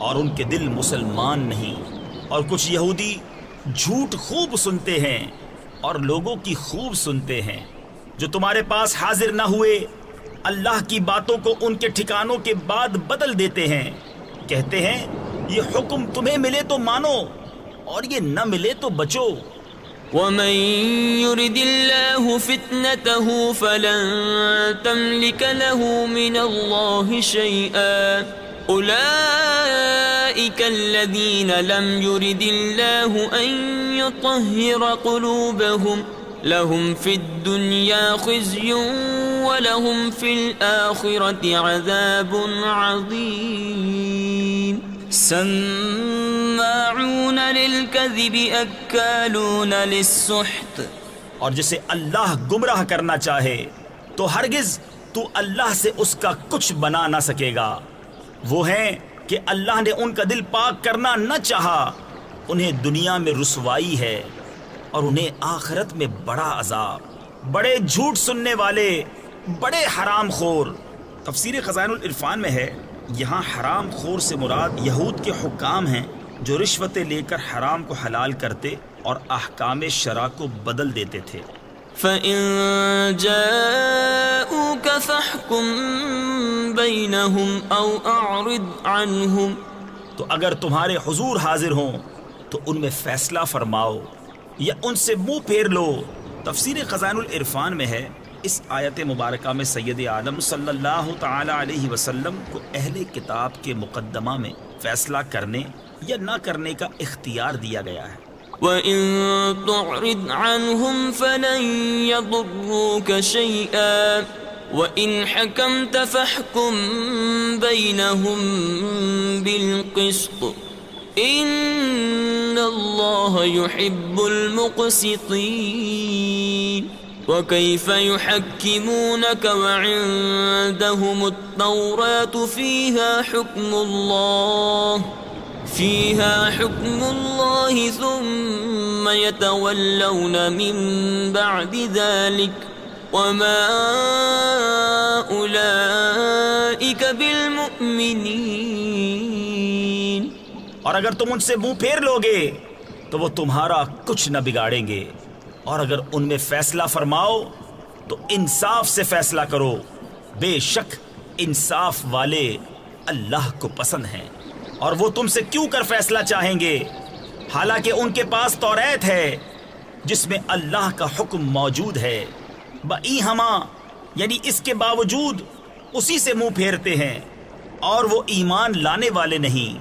Speaker 2: اور ان کے دل مسلمان نہیں، اور کچھ یہودی جھوٹ خوب سنتے ہیں اور لوگوں کی خوب سنتے ہیں، جو تمہارے پاس حاضر نہ ہوئے اللہ کی باتوں کو ان کے ٹھکانوں کے بعد بدل دیتے ہیں، کہتے ہیں یہ حکم تمہیں ملے تو مانو اور یہ نہ ملے تو بچو.
Speaker 1: ومن يرد الله فتنته فلن تملك له من الله شيئا أولئك الذين لم يرد الله أن يطهر قلوبهم لهم في الدنيا خزي ولهم في الآخرة عذاب عظيم. سماعون للكذب اکالون للسحت.
Speaker 2: اور جسے اللہ گمراہ کرنا چاہے تو ہرگز تو اللہ سے اس کا کچھ بنا نہ سکے گا. وہ ہیں کہ اللہ نے ان کا دل پاک کرنا نہ چاہا، انہیں دنیا میں رسوائی ہے اور انہیں آخرت میں بڑا عذاب. بڑے جھوٹ سننے والے، بڑے حرام خور. تفسیر خزائن العرفان میں ہے یہاں حرام خور سے مراد یہود کے حکام ہیں جو رشوتیں لے کر حرام کو حلال کرتے اور احکام شرع کو بدل دیتے تھے.
Speaker 1: فَإِن جَاءُوكَ فَاحْكُم بَيْنَهُمْ أَوْ أَعْرِضْ عَنْهُمْ.
Speaker 2: تو اگر تمہارے حضور حاضر ہوں تو ان میں فیصلہ فرماؤ یا ان سے منہ پھیر لو. تفسیر خزائن العرفان میں ہے اس آیت مبارکہ میں سید عالم صلی اللہ تعالی علیہ وسلم کو اہل کتاب کے مقدمہ میں فیصلہ کرنے یا نہ کرنے کا اختیار دیا گیا ہے.
Speaker 1: وَإِن تُعْرِضْ عَنْهُمْ فَلَن يَضُرُّوكَ شَيْئًا وَإِنْ حَكَمْتَ فَاحْكُم بَيْنَهُم بِالْقِسْطِ إِنَّ اللَّهَ يُحِبُّ الْمُقْسِطِينَ. وَكَيْفَ يُحَكِّمُونَكَ وَعِندَهُمُ التَّوْرَاةُ فِيهَا حُكْمُ اللَّهِ ثُمَّ يَتَوَلَّوْنَ مِن بَعْدِ ذَلِكَ وَمَا أُولَئِكَ بِالْمُؤْمِنِينَ.
Speaker 2: اور اگر تم ان سے منہ پھیر لوگے تو وہ تمہارا کچھ نہ بگاڑیں گے، اور اگر ان میں فیصلہ فرماؤ تو انصاف سے فیصلہ کرو، بے شک انصاف والے اللہ کو پسند ہیں۔ اور وہ تم سے کیوں کر فیصلہ چاہیں گے حالانکہ ان کے پاس توریت ہے جس میں اللہ کا حکم موجود ہے، بئی ہما یعنی اس کے باوجود اسی سے منہ پھیرتے ہیں اور وہ ایمان لانے والے نہیں۔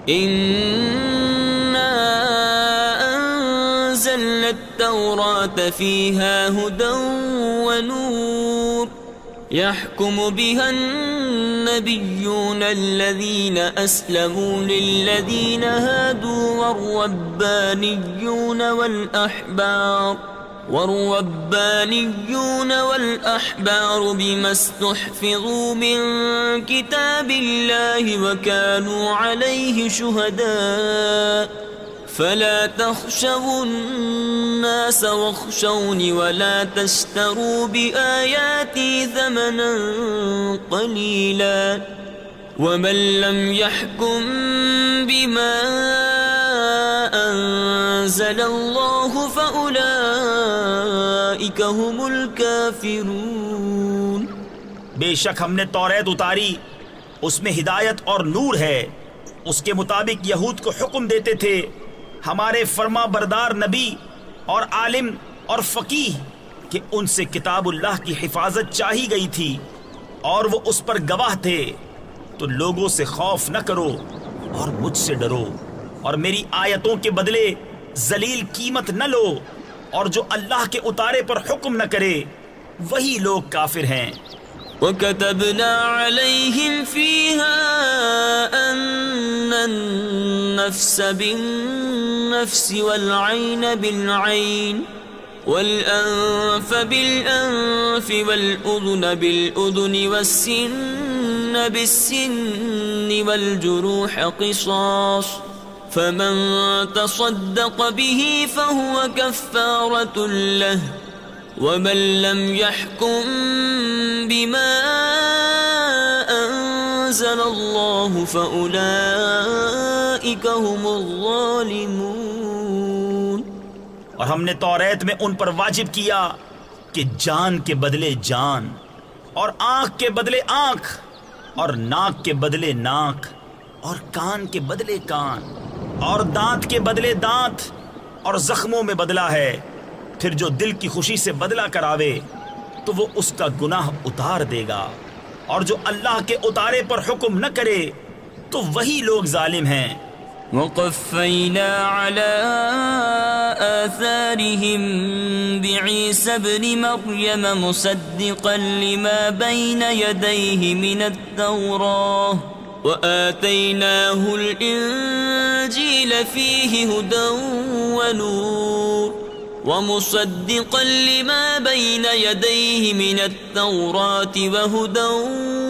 Speaker 1: إنا أنزلنا التوراة فيها هدى ونور يحكم بها النبيون الذين أسلموا للذين هادوا والربانيون والأحبار بما استحفظوا من كتاب الله وكانوا عليه شهداء فلا تخشوا الناس واخشوني ولا تشتروا بآياتي ثمنا قليلا ومن لم يحكم بما أنزل الله فأولئك هم الكافرون۔
Speaker 2: بے شک ہم نے توریت اتاری، اس میں ہدایت اور نور ہے، اس کے مطابق یہود کو حکم دیتے تھے ہمارے فرما بردار نبی اور عالم اور فقیہ کہ ان سے کتاب اللہ کی حفاظت چاہی گئی تھی اور وہ اس پر گواہ تھے، تو لوگوں سے خوف نہ کرو اور مجھ سے ڈرو، اور میری آیتوں کے بدلے ذلیل قیمت نہ لو، اور جو اللہ کے اتارے پر حکم نہ کرے وہی لوگ کافر ہیں۔
Speaker 1: وَكَتَبْنَا عَلَيْهِمْ فِيهَا أَنَّ النَّفْسَ بِالنَّفْسِ وَالْعَيْنَ بِالْعَيْنِ وَالْأَنفَ بِالْأَنفِ وَالْأُذُنَ بِالْأُذُنِ وَالسِّنَّ بِالسِّنِّ وَالْجُرُوحَ قِصَاصٌ فَمَن تَصَدَّقَ بِهِ فَهُوَ كَفَّارَةٌ لَهُ وَمَن لَّمْ يَحْكُم بِمَا أَنزَلَ اللَّهُ فَأُولَئِكَ هُمُ الظَّالِمُونَ۔
Speaker 2: اور ہم نے توریت میں ان پر واجب کیا کہ جان کے بدلے جان، اور آنکھ کے بدلے آنکھ، اور ناک کے بدلے ناک، اور کان کے بدلے کان، اور دانت کے بدلے دانت، اور زخموں میں بدلہ ہے۔ پھر جو دل کی خوشی سے بدلہ کراوے تو وہ اس کا گناہ اتار دے گا، اور جو اللہ کے اتارے پر حکم نہ کرے تو وہی لوگ ظالم ہیں۔
Speaker 1: وَقَفَّيْنَا عَلَىٰ آثَارِهِم بِعِيسَى ابْنِ مَرْيَمَ مُصَدِّقًا لِمَا بَيْنَ يَدَيْهِ مِنَ التَّوْرَاةِ وَآتَيْنَاهُ الْإِنجِيلَ فِيهِ هُدًى وَنُورٌ وَمُصَدِّقًا لِمَا بَيْنَ يَدَيْهِ مِنَ التَّوْرَاةِ وَهُدًى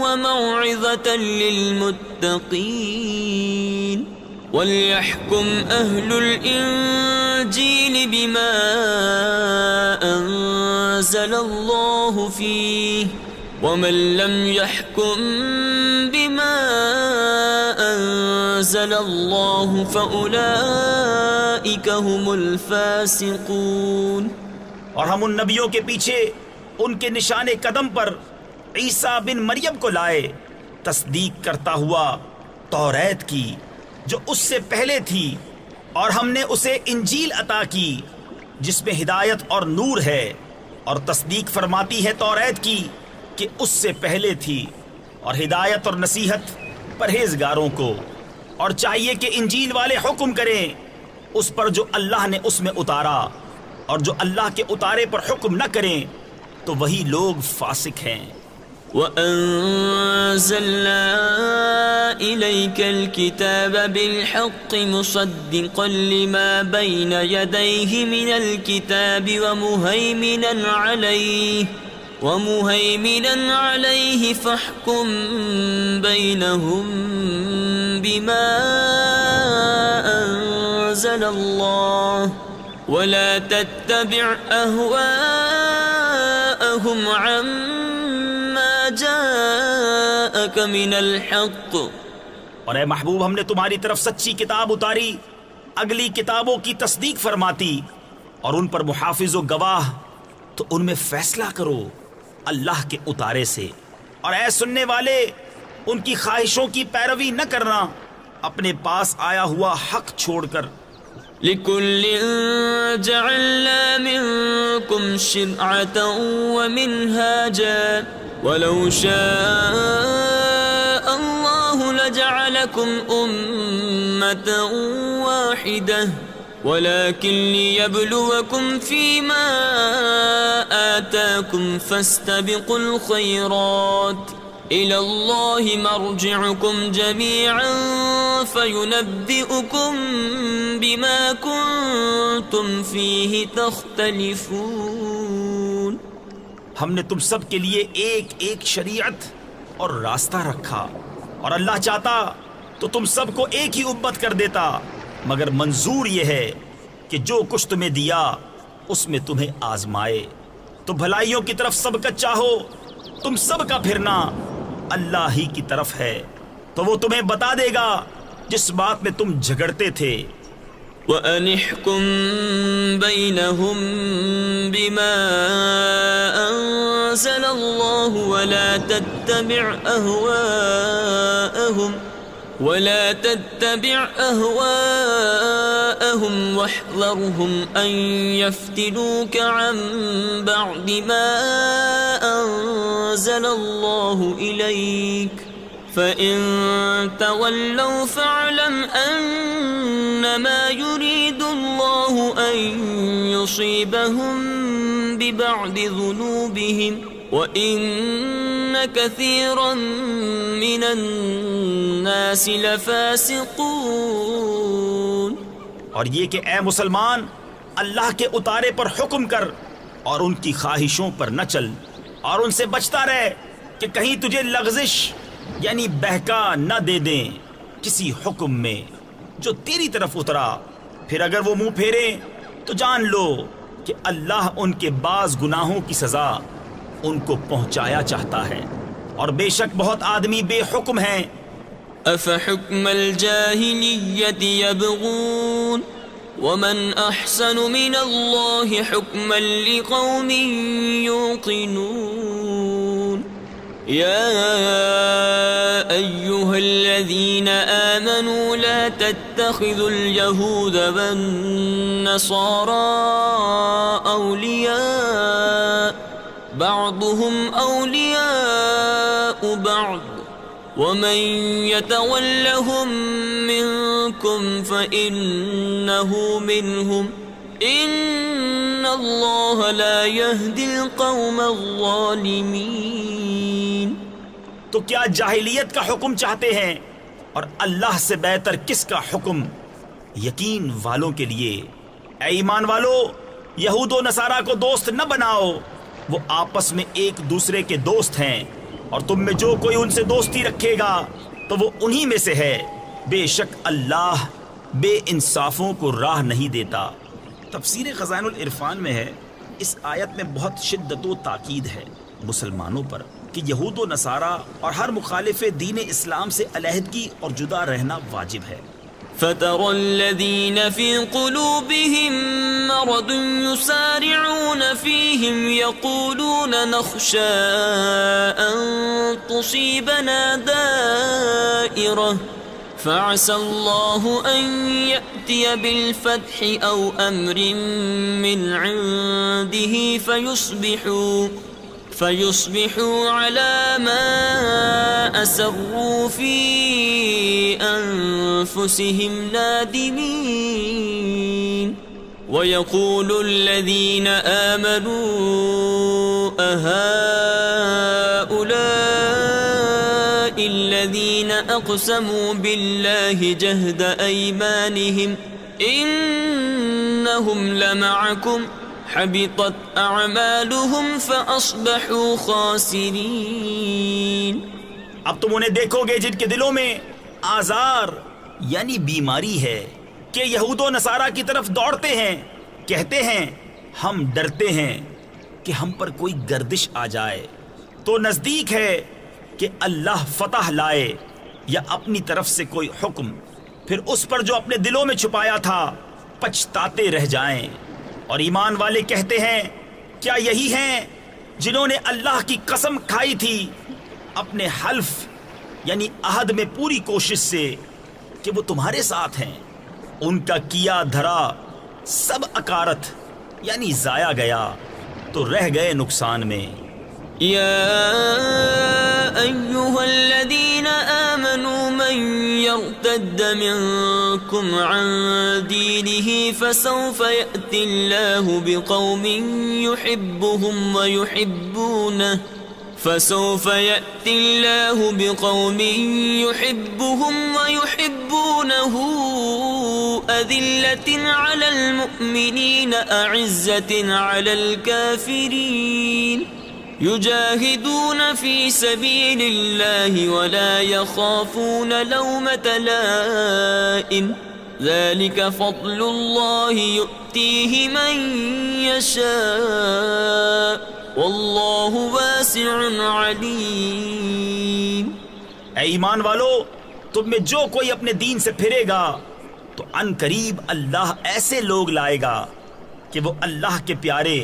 Speaker 1: وَمَوْعِظَةً لِلْمُتَّقِينَ وَلْيَحْكُمْ أَهْلُ الْإِنجِيلِ بِمَا أَنزَلَ اللَّهُ فِيهِ وَمَن لَّمْ يَحْكُم بِمَا أَنزَلَ اللَّهُ فَأُولَئِكَ هُمُ الْفَاسِقُونَ۔
Speaker 2: اور ہم ان نبیوں کے پیچھے ان کے نشان قدم پر عیسیٰ بن مریم کو لائے، تصدیق کرتا ہوا توریت کی جو اس سے پہلے تھی، اور ہم نے اسے انجیل عطا کی جس میں ہدایت اور نور ہے، اور تصدیق فرماتی ہے توریت کی کہ اس سے پہلے تھی، اور ہدایت اور نصیحت پرہیزگاروں کو۔ اور چاہیے کہ انجیل والے حکم کریں اس پر جو اللہ نے اس میں اتارا، اور جو اللہ کے اتارے پر حکم نہ کریں تو وہی لوگ فاسق ہیں۔
Speaker 1: وَأَنزَلْنَا إِلَيْكَ الْكِتَابَ بِالْحَقِّ مُصَدِّقًا لِمَا بَيْنَ يَدَيْهِ مِنَ الْكِتَابِ وَمُهَيْمِنًا عَلَيْهِ فَاحْكُم بَيْنَهُم بِمَا أَنزَلَ اللَّهُ وَلَا تَتَّبِعْ أَهْوَاءَهُمْ عَمَّا جَاءَكَ مِنَ الْحَقِّ۔
Speaker 2: اور اے محبوب ہم نے تمہاری طرف سچی کتاب اتاری، اگلی کتابوں کی تصدیق فرماتی، اور ان پر محافظ و گواہ، تو ان میں فیصلہ کرو اللہ کے اتارے سے، اور اے سننے والے ان کی خواہشوں کی پیروی نہ کرنا اپنے پاس آیا ہوا حق چھوڑ کر۔
Speaker 1: لِكُلٍّ جَعَلْنَا مِنكُمْ شِرْعَةً وَمِنْهَاجًا وَلَوْ شَاءَ اللَّهُ لَجَعَلَكُمْ أُمَّةً وَاحِدَةً وَلَكِنْ لِيَبْلُوَكُمْ فِيمَا آتَاكُمْ فَاسْتَبِقُوا الْخَيْرَاتِ إِلَى اللَّهِ مَرْجِعُكُمْ جَمِيعًا فَيُنَبِّئُكُم بِمَا كُنتُمْ فِيهِ تَخْتَلِفُونَ۔
Speaker 2: ہم نے تم سب کے لیے ایک ایک شریعت اور راستہ رکھا، اور اللہ چاہتا تو تم سب کو ایک ہی امت کر دیتا، مگر منظور یہ ہے کہ جو کچھ تمہیں دیا اس میں تمہیں آزمائے۔ تو بھلائیوں کی طرف سب کا چاہو، تم سب کا پھرنا اللہ ہی کی طرف ہے، تو وہ تمہیں بتا دے گا جس بات میں تم جھگڑتے تھے۔
Speaker 1: وَأَنِ احْكُم بَيْنَهُم بِمَا أَنزَلَ اللَّهُ وَلَا تَتَّبِعْ أَهْوَاءَهُمْ وَاحْذَرْهُمْ أَن يَفْتِنُوكَ عَن بَعْدِ مَا أَنزَلَ اللَّهُ إِلَيْكَ فَإِن تَوَلَّوْا فَاعْلَمْ أَنَّمَا يُرِيدُ اللَّهُ أَن يُصِيبَهُم بِبَعْضِ ذُنُوبِهِمْ وَإِنَّ كَثِيرًا مِّنَ النَّاسِ لَفَاسِقُونَ۔
Speaker 2: اور یہ کہ اے مسلمان اللہ کے اتارے پر حکم کر اور ان کی خواہشوں پر نہ چل، اور ان سے بچتا رہ کہ کہیں تجھے لغزش یعنی بہکا نہ دے دیں کسی حکم میں جو تیری طرف اترا، پھر اگر وہ منہ پھیرے تو جان لو کہ اللہ ان کے بعض گناہوں کی سزا ان کو پہنچایا چاہتا ہے، اور بے شک بہت آدمی بے حکم ہیں۔
Speaker 1: أَفَحُكْمَ الْجَاهِلِيَّةِ يَبْغُونَ وَمَنْ أَحْسَنُ مِنَ اللَّهِ حُكْمًا لِقَوْمٍ يُوقِنُونَ۔ يَا أَيُّهَا الَّذِينَ آمَنُوا لَا تَتَّخِذُوا الْيَهُودَ وَالنَّصَارَى أَوْلِيَاءَ بعضهم أولياء بعض ومن يتولهم منكم فإنه منهم إن الله لا يهدي القوم الظالمين۔
Speaker 2: تو کیا جاہلیت کا حکم چاہتے ہیں اور اللہ سے بہتر کس کا حکم؟ یقین والوں کے لیے اے ایمان والو، یہود و نصارہ کو دوست نہ بناؤ، وہ آپس میں ایک دوسرے کے دوست ہیں، اور تم میں جو کوئی ان سے دوستی رکھے گا تو وہ انہی میں سے ہے، بے شک اللہ بے انصافوں کو راہ نہیں دیتا۔ تفسیر خزائن العرفان میں ہے، اس آیت میں بہت شدت و تاکید ہے مسلمانوں پر کہ یہود و نصارہ اور ہر مخالف دین اسلام سے علیحدگی اور جدا رہنا واجب ہے۔
Speaker 1: فَتَرَى الَّذِينَ فِي قُلُوبِهِم مَّرَضٌ يُسَارِعُونَ فِيهِمْ يَقُولُونَ نَخْشَىٰ أَن تُصِيبَنَا دَائِرَةٌ فَعَسَى اللَّهُ أَن يَأْتِيَ بِالْفَتْحِ أَوْ أَمْرٍ مِّنْ عِندِهِ فيصبحوا على ما أسروا في أنفسهم نادمين ويقول الذين آمنوا أهؤلاء الذين أقسموا بالله جهد أيمانهم إنهم لمعكم حبطت اعمالهم فاصبحوا خاسرین۔
Speaker 2: اب تم انہیں دیکھو گے جن کے دلوں میں آزار یعنی بیماری ہے کہ یہود و نصارہ کی طرف دوڑتے ہیں، کہتے ہیں ہم ڈرتے ہیں کہ ہم پر کوئی گردش آ جائے، تو نزدیک ہے کہ اللہ فتح لائے یا اپنی طرف سے کوئی حکم، پھر اس پر جو اپنے دلوں میں چھپایا تھا پچھتاتے رہ جائیں، اور ایمان والے کہتے ہیں کیا یہی ہیں جنہوں نے اللہ کی قسم کھائی تھی اپنے حلف یعنی عہد میں پوری کوشش سے کہ وہ تمہارے ساتھ ہیں؟ ان کا کیا دھرا سب اکارت یعنی ضائع گیا تو رہ گئے نقصان میں۔
Speaker 1: يا أيها الذين آمنوا من يرتد منكم عن دينه فسوف يأتي الله بقوم يحبهم ويحبونه أذلة على المؤمنين أعزة على الكافرين يجاهدون في سبيل الله ولا يخافون لومة لائم ذلك فضل الله يؤتيه من يشاء واللہ واسع علیم۔
Speaker 2: اے ایمان والو، تم میں جو کوئی اپنے دین سے پھرے گا تو ان قریب اللہ ایسے لوگ لائے گا کہ وہ اللہ کے پیارے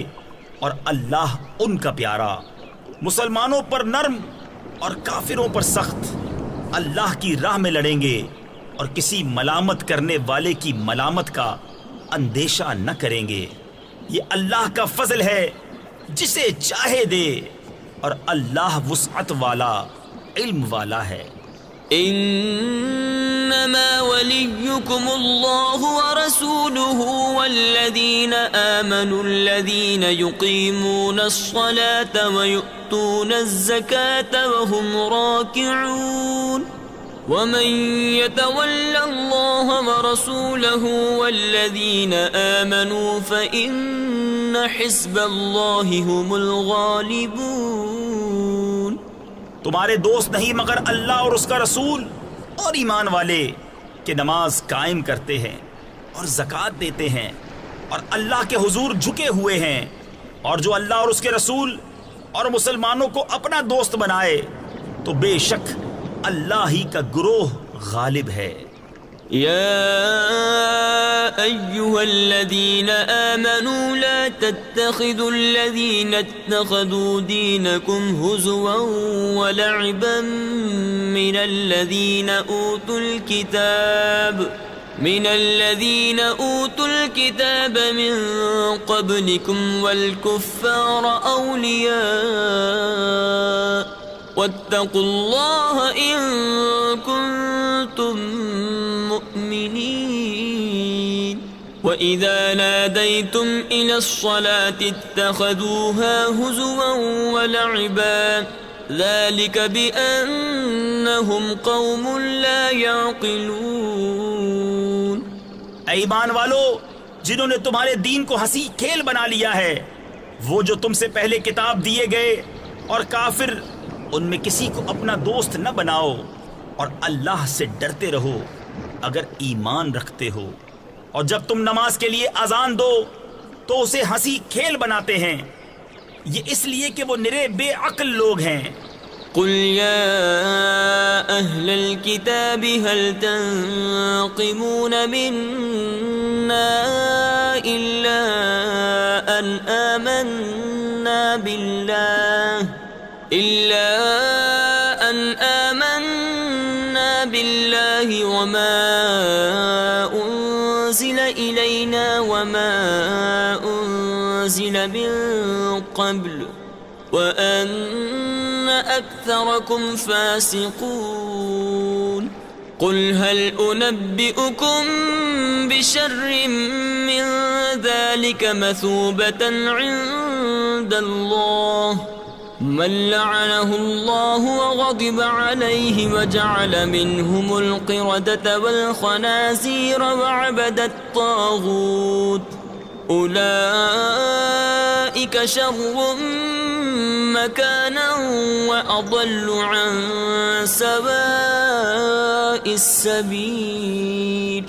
Speaker 2: اور اللہ ان کا پیارا، مسلمانوں پر نرم اور کافروں پر سخت، اللہ کی راہ میں لڑیں گے اور کسی ملامت کرنے والے کی ملامت کا اندیشہ نہ کریں گے۔ یہ اللہ کا فضل ہے جسے چاہے دے، اور اللہ وسعت والا علم والا ہے۔
Speaker 1: انما وليكم الله ورسوله والذين آمنوا الذين يقيمون الصلاة ويؤتون الزكاة وهم راكعون ومن يتول الله ورسوله والذين آمنوا فإن حزب الله هم الغالبون۔
Speaker 2: تمہارے دوست نہیں مگر اللہ اور اس کا رسول اور ایمان والے کہ نماز قائم کرتے ہیں اور زکوٰۃ دیتے ہیں اور اللہ کے حضور جھکے ہوئے ہیں، اور جو اللہ اور اس کے رسول اور مسلمانوں کو اپنا دوست بنائے تو بے شک اللہ ہی کا گروہ غالب ہے۔
Speaker 1: يا أيها الذين آمنوا لا تتخذوا الذين اتخذوا دينكم هزوا ولعبا من الذين أوتوا الكتاب من قبلكم والكفار أولياء واتقوا الله إن كنتم مؤمنين۔ وإذا ناديتم إلى الصلاة اتخذوها هزوا ولعبا ذلك بأنهم قوم لا يعقلون۔
Speaker 2: اے ایمان والو، جنہوں نے تمہارے دین کو ہنسی کھیل بنا لیا ہے، وہ جو تم سے پہلے کتاب دیے گئے، اور کافر ان میں کسی کو اپنا دوست نہ بناؤ، اور اللہ سے ڈرتے رہو اگر ایمان رکھتے ہو، اور جب تم نماز کے لیے اذان دو تو اسے ہنسی کھیل بناتے ہیں، یہ اس لیے کہ وہ نرے بے عقل لوگ ہیں۔
Speaker 1: قل يا أهل الكتاب هل تنقمون منا إلا أن آمنا بالله وما أنزل إلينا وما أنزل من قبل وأن أكثركم فاسقون۔ قل هل أنبئكم بشر من ذلك مثوبة عند الله من لعنه الله وغضب عليه وجعل منهم القردة والخنازير وعبد الطاغوت أولئك شر مكانا وأضل عن سواء السبيل۔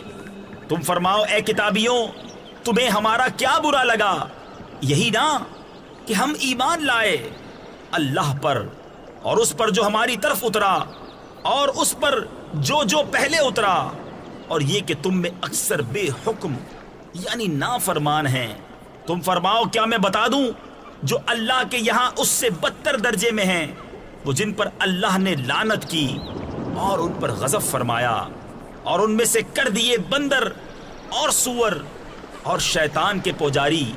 Speaker 2: تم فرماؤ اے کتابیوں، تمہیں ہمارا کیا برا لگا؟ یہی نا کہ ہم ایمان لائے اللہ پر اور اس پر جو ہماری طرف اترا اور اس پر جو پہلے اترا، اور یہ کہ تم میں اکثر بے حکم یعنی نافرمان ہیں، تم فرماؤ کیا میں بتا دوں جو اللہ کے یہاں اس سے بدتر درجے میں ہیں، وہ جن پر اللہ نے لعنت کی اور ان پر غضب فرمایا اور ان میں سے کر دیے بندر اور سور اور شیطان کے پجاری،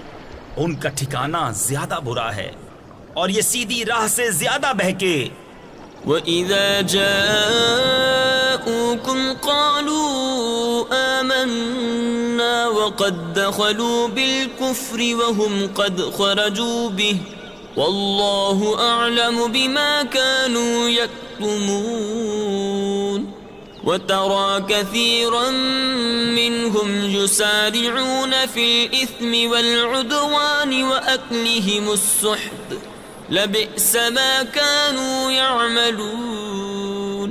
Speaker 2: ان کا ٹھکانہ زیادہ برا ہے اور یہ سیدھی راہ سے زیادہ بہکے۔
Speaker 1: وَإِذَا جَاءُوكُمْ قَالُوا آمَنَّا وَقَدْ دَخَلُوا بِالْكُفْرِ وَهُمْ قَدْ خَرَجُوا بِهِ وَاللَّهُ أَعْلَمُ بِمَا كَانُوا يَكْتُمُونَ وَتَرَى كَثِيرًا مِّنْهُمْ يُسَارِعُونَ فِي الْإِثْمِ وَالْعُدْوَانِ وَأَكْلِهِمُ السُّحْتَ لبئس ما كانوا يعملون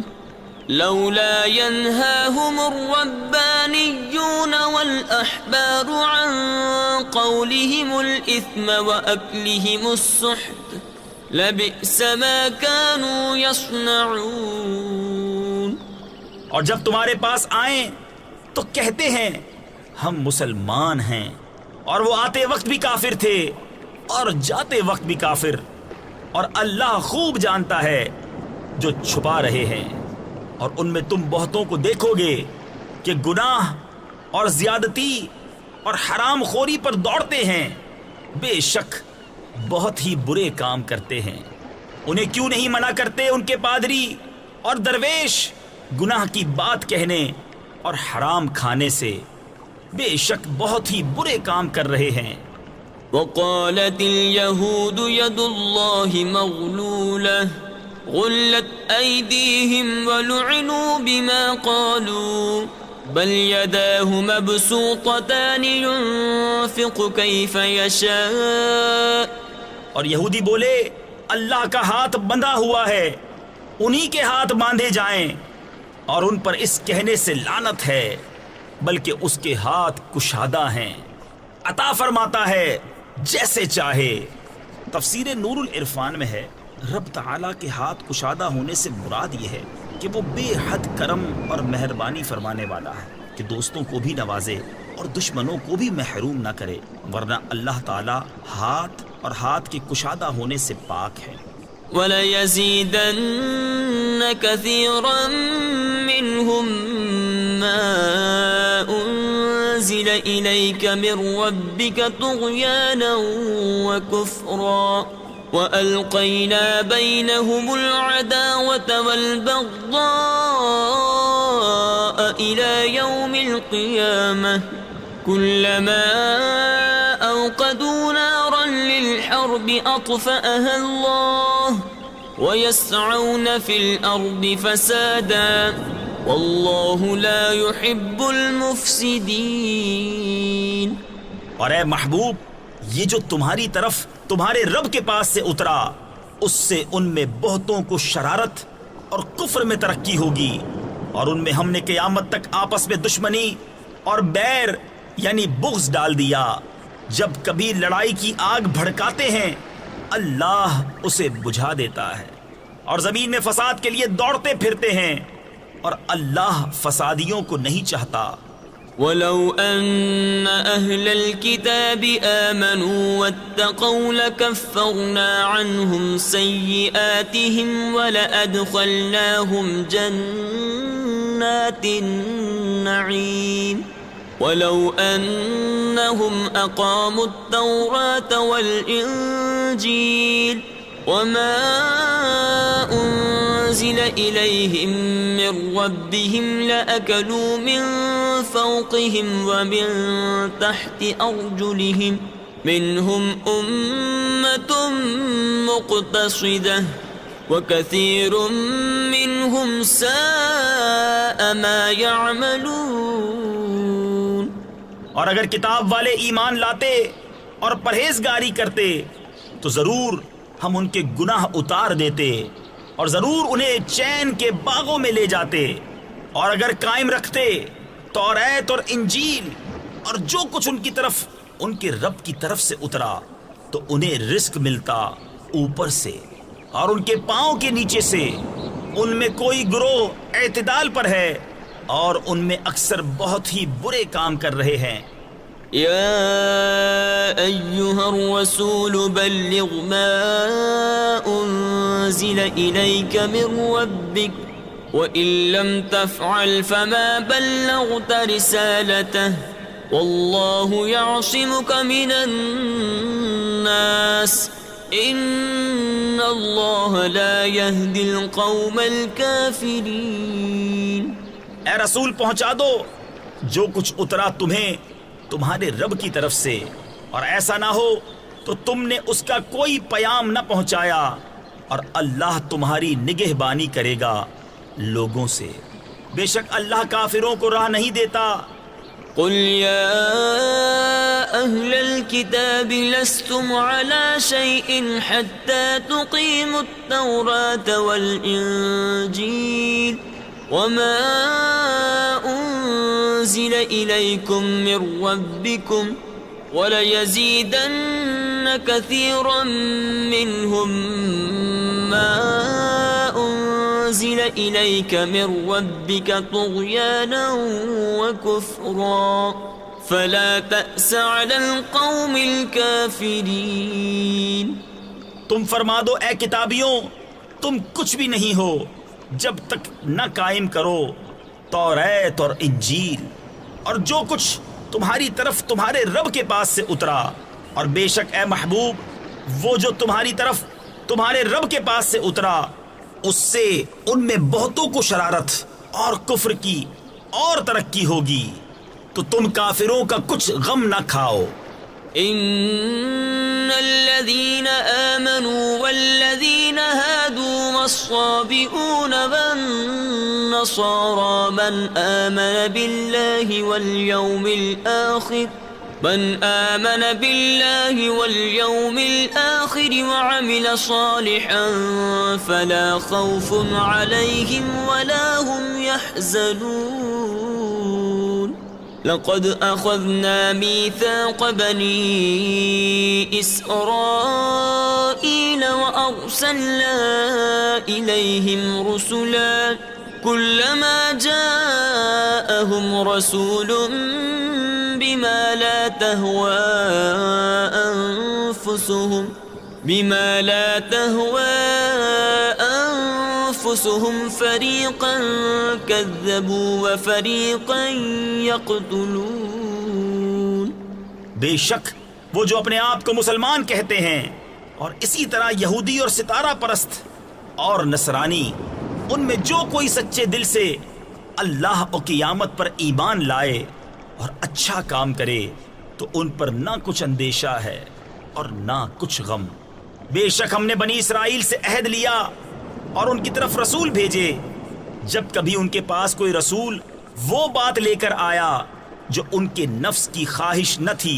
Speaker 1: لولا ينهاهم الربانيون والأحبار عن قولهم الإثم وأكلهم السحت لبئس ما كانوا يصنعون۔
Speaker 2: اور جب تمہارے پاس آئیں تو کہتے ہیں ہم مسلمان ہیں، اور وہ آتے وقت بھی کافر تھے اور جاتے وقت بھی کافر، اور اللہ خوب جانتا ہے جو چھپا رہے ہیں۔ اور ان میں تم بہتوں کو دیکھو گے کہ گناہ اور زیادتی اور حرام خوری پر دوڑتے ہیں، بے شک بہت ہی برے کام کرتے ہیں۔ انہیں کیوں نہیں منع کرتے ان کے پادری اور درویش گناہ کی بات کہنے اور حرام کھانے سے؟ بے شک بہت ہی برے کام کر رہے ہیں۔
Speaker 1: وقالت اليهود يد الله مغلولة غلت أيديهم ولعنوا بما قالوا بل يداه مبسوطتان ينفق كيف يشاء۔
Speaker 2: اور یہودی بولے اللہ کا ہاتھ بندھا ہوا ہے، انہی کے ہاتھ باندھے جائیں، اور ان پر اس کہنے سے لعنت ہے، بلکہ اس کے ہاتھ کشادہ ہیں، عطا فرماتا ہے جیسے چاہے۔ تفسیر نور العرفان میں ہے رب تعالیٰ کے ہاتھ کشادہ ہونے سے مراد یہ ہے کہ وہ بے حد کرم اور مہربانی فرمانے والا ہے کہ دوستوں کو بھی نوازے اور دشمنوں کو بھی محروم نہ کرے، ورنہ اللہ تعالیٰ ہاتھ اور ہاتھ کے کشادہ ہونے سے پاک ہے۔
Speaker 1: وَلَيَزِيدَنَّ كَثِيرًا مِّنْهُمْ مَا أُنزِلَ إِلَيْكَ مِن رَّبِّكَ طُغْيَانًا وَكُفْرًا وَأَلْقَيْنَا بَيْنَهُمُ الْعَدَاوَةَ وَالْبَغْضَاءَ إِلَى يَوْمِ الْقِيَامَةِ كُلَّمَا أَوْقَدُوا نَارًا لِلْحَرْبِ أَطْفَأَهَا اللَّهُ وَيَسْعَوْنَ فِي الْأَرْضِ فَسَادًا وَاللَّهُ لَا يُحِبُّ الْمُفْسِدِينَ۔
Speaker 2: اور اے محبوب، یہ جو تمہاری طرف تمہارے رب کے پاس سے اترا، اس سے ان میں بہتوں کو شرارت اور کفر میں ترقی ہوگی، اور ان میں ہم نے قیامت تک آپس میں دشمنی اور بیر یعنی بغض ڈال دیا۔ جب کبھی لڑائی کی آگ بھڑکاتے ہیں اللہ اسے بجھا دیتا ہے، اور زمین میں فساد کے لیے دوڑتے پھرتے ہیں، اور اللہ فسادیوں کو نہیں چاہتا۔
Speaker 1: وَلَوْ أَنَّ أَهْلَ الْكِتَابِ آمَنُوا وَاتَّقَوْا لَكَفَّرْنَا عَنْهُمْ سَيِّئَاتِهِمْ وَلَأَدْخَلْنَاهُمْ جَنَّاتِ النَّعِيمِ وَلَوْ أَنَّهُمْ أَقَامُوا التَّوْرَاةَ وَالْإِنْجِيلَ وَمَا أُنزِلَ إِلَيْهِم مِّن رَّبِّهِمْ لَأَكَلُوا مِن فَوْقِهِمْ وَمِن تَحْتِ أَرْجُلِهِمْ مِنْهُمْ أُمَّةٌ مُّقْتَصِدَةٌ وَكَثِيرٌ مِّنْهُمْ سَاءَ مَا يَعْمَلُونَ۔
Speaker 2: اور اگر کتاب والے ایمان لاتے اور پرہیزگاری کرتے تو ضرور ہم ان کے گناہ اتار دیتے، اور ضرور انہیں چین کے باغوں میں لے جاتے، اور اگر قائم رکھتے توریت اور انجیل اور جو کچھ ان کی طرف ان کے رب کی طرف سے اترا، تو انہیں رزق ملتا اوپر سے اور ان کے پاؤں کے نیچے سے۔ ان میں کوئی گروہ اعتدال پر ہے اور ان میں اکثر بہت ہی برے کام کر رہے ہیں۔
Speaker 1: يا أيها الرسول بلغ ما أنزل إليك من ربك وإن لم تفعل فما بلغت رسالته والله يعصمك من الناس إن الله لا يهدي القوم الكافرين.
Speaker 2: اے رسول پہنچا دو جو کچھ اترا تمہیں تمہارے رب کی طرف سے، اور ایسا نہ ہو تو تم نے اس کا کوئی پیام نہ پہنچایا، اور اللہ تمہاری نگہبانی کرے گا لوگوں سے، بے شک اللہ کافروں کو راہ نہیں دیتا.
Speaker 1: قل يا أهل الكتاب لستم على شيء حتى تقيموا التوراة والإنجيل وما أنزل إليكم من ربكم وليزيدن كثيرا منهم ما أنزل إليك من ربك طغيانا وكفرا فلا تأس على القوم الكافرين.
Speaker 2: تم فرما دو اے کتابیوں، تم کچھ بھی نہیں ہو جب تک نہ قائم کرو توریت اور انجیل اور جو کچھ تمہاری طرف تمہارے رب کے پاس سے اترا، اور بے شک اے محبوب وہ جو تمہاری طرف تمہارے رب کے پاس سے اترا اس سے ان میں بہتوں کو شرارت اور کفر کی اور ترقی ہوگی، تو تم کافروں کا کچھ غم نہ کھاؤ.
Speaker 1: ان الذين آمنوا والذين هادوا والصابئون والنصارى من آمن بالله واليوم الآخر وعمل صالحا فلا خوف عليهم ولا هم يحزنون. لقد أخذنا ميثاق بني إسرائيل وأرسلنا إليهم رسلا كلما جاءهم رسول بما لا تهوى أنفسهم فريقا كذبوا وفريقا يقتلون.
Speaker 2: بے شک وہ جو اپنے آپ کو مسلمان کہتے ہیں اور اسی طرح یہودی اور ستارہ پرست اور نصرانی، ان میں جو کوئی سچے دل سے اللہ اور قیامت پر ایمان لائے اور اچھا کام کرے تو ان پر نہ کچھ اندیشہ ہے اور نہ کچھ غم. بے شک ہم نے بنی اسرائیل سے عہد لیا اور ان کی طرف رسول بھیجے، جب کبھی ان کے پاس کوئی رسول وہ بات لے کر آیا جو ان کے نفس کی خواہش نہ تھی،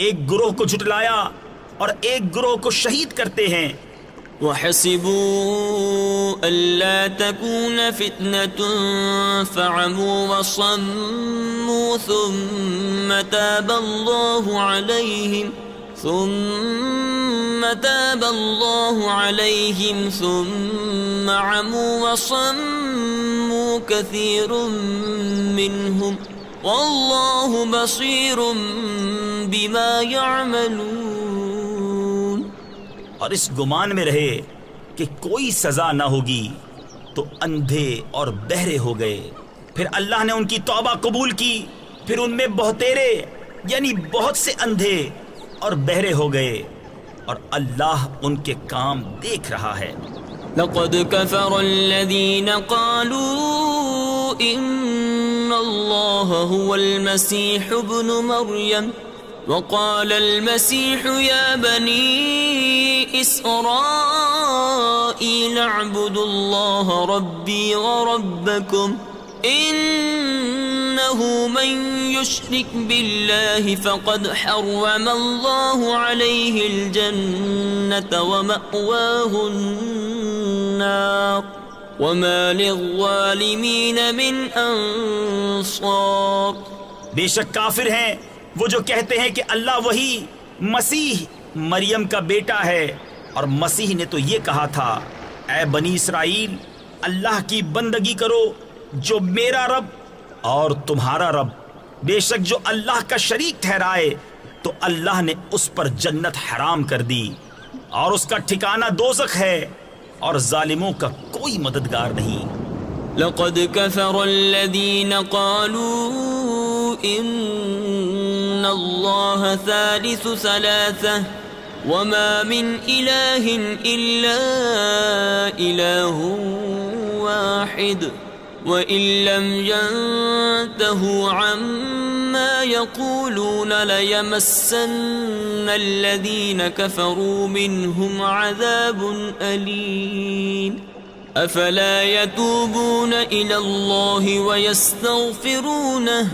Speaker 2: ایک گروہ کو جھٹلایا اور ایک گروہ کو شہید کرتے ہیں.
Speaker 1: وحسبوا ألا تكون فتنة فعموا وصموا ثم تاب الله عليهم ثم عموا وصموا كثير منهم والله بصير بما يعملون.
Speaker 2: اور اس گمان میں رہے کہ کوئی سزا نہ ہوگی تو اندھے اور بہرے ہو گئے، پھر اللہ نے ان کی توبہ قبول کی، پھر ان میں بہتیرے یعنی بہت سے اندھے اور بہرے ہو گئے، اور اللہ ان کے کام دیکھ رہا ہے.
Speaker 1: لقد كفر الذين قالوا إن الله هو المسيح ابن مريم وقال المسيح يا بني إسرائيل اعبدوا الله ربي وربكم إنه من يشرك بالله فقد حرم الله عليه الجنة ومأواه النار وما للظالمين من أنصار.
Speaker 2: بے شک کافر ہیں وہ جو کہتے ہیں کہ اللہ وہی مسیح مریم کا بیٹا ہے، اور مسیح نے تو یہ کہا تھا اے بنی اسرائیل اللہ کی بندگی کرو جو میرا رب اور تمہارا رب بے شک جو اللہ کا شریک ٹھہرائے تو اللہ نے اس پر جنت حرام کر دی اور اس کا ٹھکانہ دوزخ ہے اور ظالموں کا کوئی مددگار نہیں۔
Speaker 1: لقد كفر الذين قالوا إن الله ثالث ثلاثة وما من إله إلا إله واحد وإن لم ينتهوا عما يقولون ليمسن الذين كفروا منهم عذاب أليم أفلا يتوبون إلى الله ويستغفرونه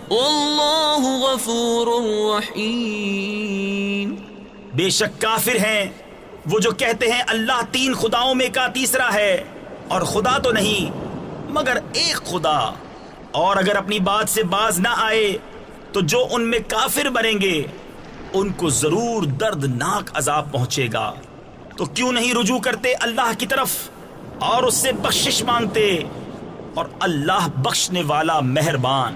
Speaker 1: والله غفور رحيم۔
Speaker 2: بے شک کافر ہیں وہ جو کہتے ہیں اللہ تین خداؤں میں کا تیسرا ہے، اور خدا تو نہیں مگر ایک خدا، اور اگر اپنی بات سے باز نہ آئے تو جو ان میں کافر بنیں گے ان کو ضرور دردناک عذاب پہنچے گا۔ تو کیوں نہیں رجوع کرتے اللہ کی طرف اور اس سے بخشش مانگتے، اور اللہ بخشنے والا مہربان۔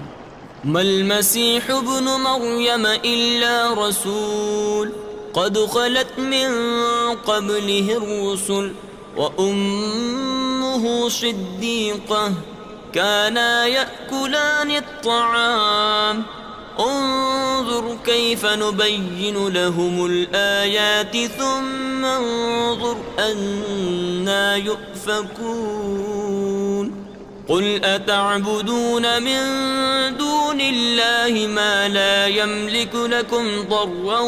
Speaker 1: ما المسيح ابن مريم إلا رسول قد خلت من قبله الرسل وأمه صديقة كانا يأكلان الطعام انظر كيف نبين لهم الآيات ثم انظر أنا يؤفكون قل أتعبدون من دون الله ما لا يملك لكم ضرا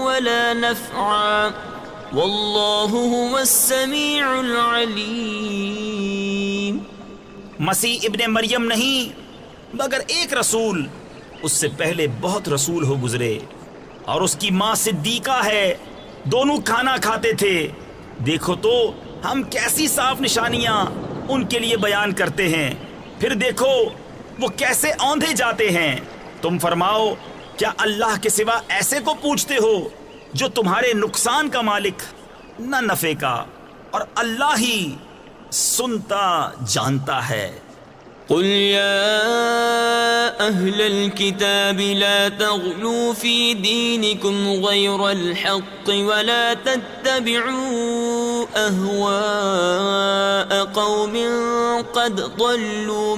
Speaker 1: ولا نفعا والله هو السميع العليم۔
Speaker 2: مسیح ابن مریم نہیں مگر ایک رسول، اس سے پہلے بہت رسول ہو گزرے، اور اس کی ماں صدیقہ ہے، دونوں کھانا کھاتے تھے۔ دیکھو تو ہم کیسی صاف نشانیاں ان کے لیے بیان کرتے ہیں، پھر دیکھو وہ کیسے اوندھے جاتے ہیں۔ تم فرماؤ کیا اللہ کے سوا ایسے کو پوچھتے ہو جو تمہارے نقصان کا مالک نہ نفع کا، اور اللہ ہی سنتا جانتا ہے۔
Speaker 1: قل يا أهل الكتاب لا تغلوا في دينكم غير الحق ولا تتبعوا أهواء قوم قد ضلوا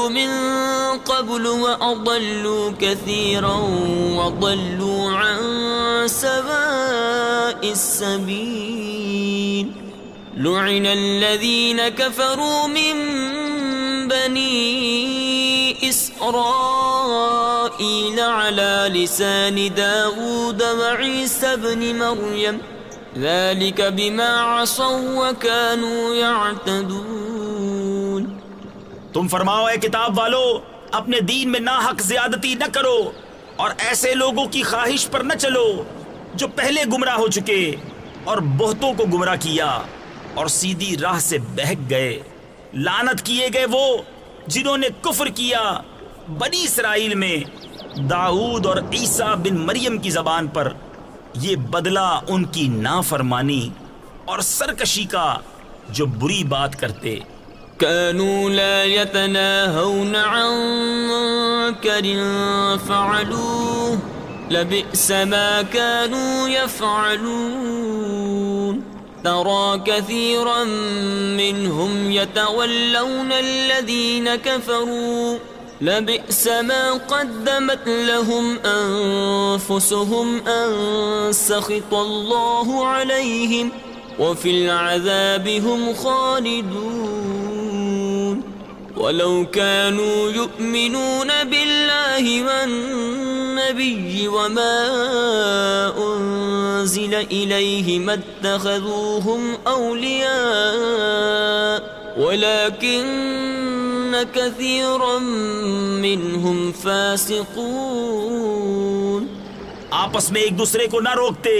Speaker 1: من قبل وأضلوا كثيرا وضلوا عن سواء السبيل لعن الذين كفروا من بني إسرائيل على لسان داود وعيسى بن مريم ذلك بما عصوا وكانوا يعتدون۔
Speaker 2: تم فرماؤ اے کتاب والو، اپنے دین میں ناحق زیادتی نہ کرو اور ایسے لوگوں کی خواہش پر نہ چلو جو پہلے گمراہ ہو چکے اور بہتوں کو گمراہ کیا اور سیدھی راہ سے بہک گئے۔ لعنت کیے گئے وہ جنہوں نے کفر کیا بنی اسرائیل میں داؤد اور عیسیٰ بن مریم کی زبان پر، یہ بدلہ ان کی نافرمانی اور سرکشی کا جو بری بات کرتے۔
Speaker 1: كانوا لا يتناهون عن منكر فعلوه لبئس ما كانوا يفعلون ترى كثيرا منهم يتولون الذين كفروا لبئس ما قدمت لهم أنفسهم أن سخط الله عليهم وفي العذاب هم خالدون ولو كانوا يؤمنون بالله والنبي وما أنزل إليه ما اتخذوهم أولياء ولكن كثيرا منهم فاسقون۔
Speaker 2: آپس میں ایک دوسرے کو نہ روکتے،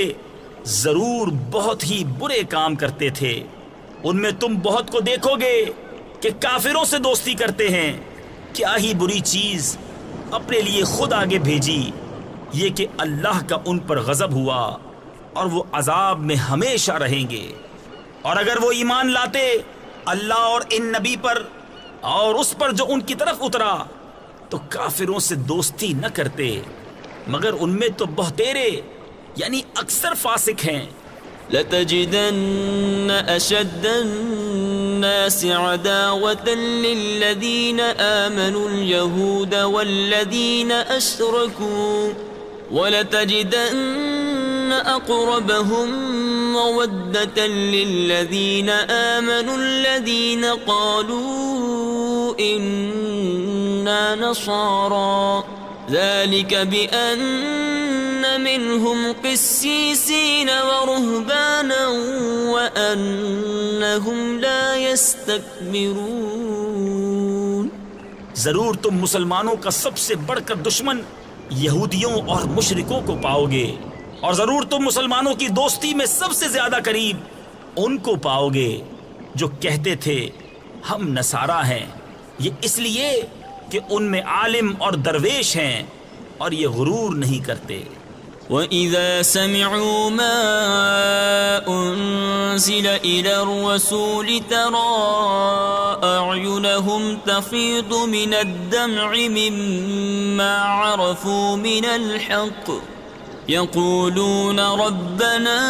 Speaker 2: ضرور بہت ہی برے کام کرتے تھے۔ ان میں تم بہت کو دیکھو گے کہ کافروں سے دوستی کرتے ہیں۔ کیا ہی بری چیز اپنے لیے خود آگے بھیجی، یہ کہ اللہ کا ان پر غضب ہوا اور وہ عذاب میں ہمیشہ رہیں گے۔ اور اگر وہ ایمان لاتے اللہ اور ان نبی پر اور اس پر جو ان کی طرف اترا تو کافروں سے دوستی نہ کرتے مگر ان میں تو بہتیرے یعنی اکثر فاسق ہیں۔
Speaker 1: لتجدن أشد الناس عداوة للذين آمنوا اليهود والذين أشركوا ولتجدن أقربهم مودة للذين آمنوا الذين قالوا إنا نصارى ذلك بأن منهم قسيسين ورهبانا وأنهم لا يستكبرون۔
Speaker 2: ضرور تم مسلمانوں کا سب سے بڑھ کر دشمن یہودیوں اور مشرکوں کو پاؤ گے، اور ضرور تم مسلمانوں کی دوستی میں سب سے زیادہ قریب ان کو پاؤ گے جو کہتے تھے ہم نصارہ ہیں، یہ اس لیے کہ ان میں عالم اور درویش ہیں اور یہ غرور نہیں کرتے۔
Speaker 1: وَإِذَا سَمِعُوا مَا أُنزِلَ إِلَى الرَّسُولِ تَرَىٰ أَعْيُنَهُمْ تَفِيضُ مِنَ الدَّمْعِ مِمَّا عَرَفُوا مِنَ الْحَقِّ يَقُولُونَ رَبَّنَا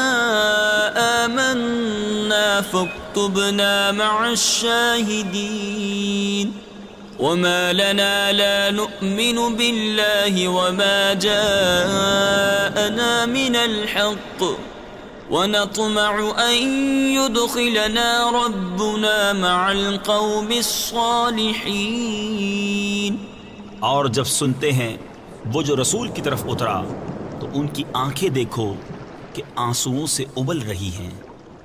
Speaker 1: آمَنَّا فَاكْتُبْنَا مَعَ الشَّاهِدِينَ۔ وما لنا لا نؤمن بالله وما جاءنا من الحق ونطمع أن يدخلنا ربنا مع القوم الصالحين۔
Speaker 2: اور جب سنتے ہیں وہ جو رسول کی طرف اترا تو ان کی آنکھیں دیکھو کہ آنسوؤں سے ابل رہی ہیں،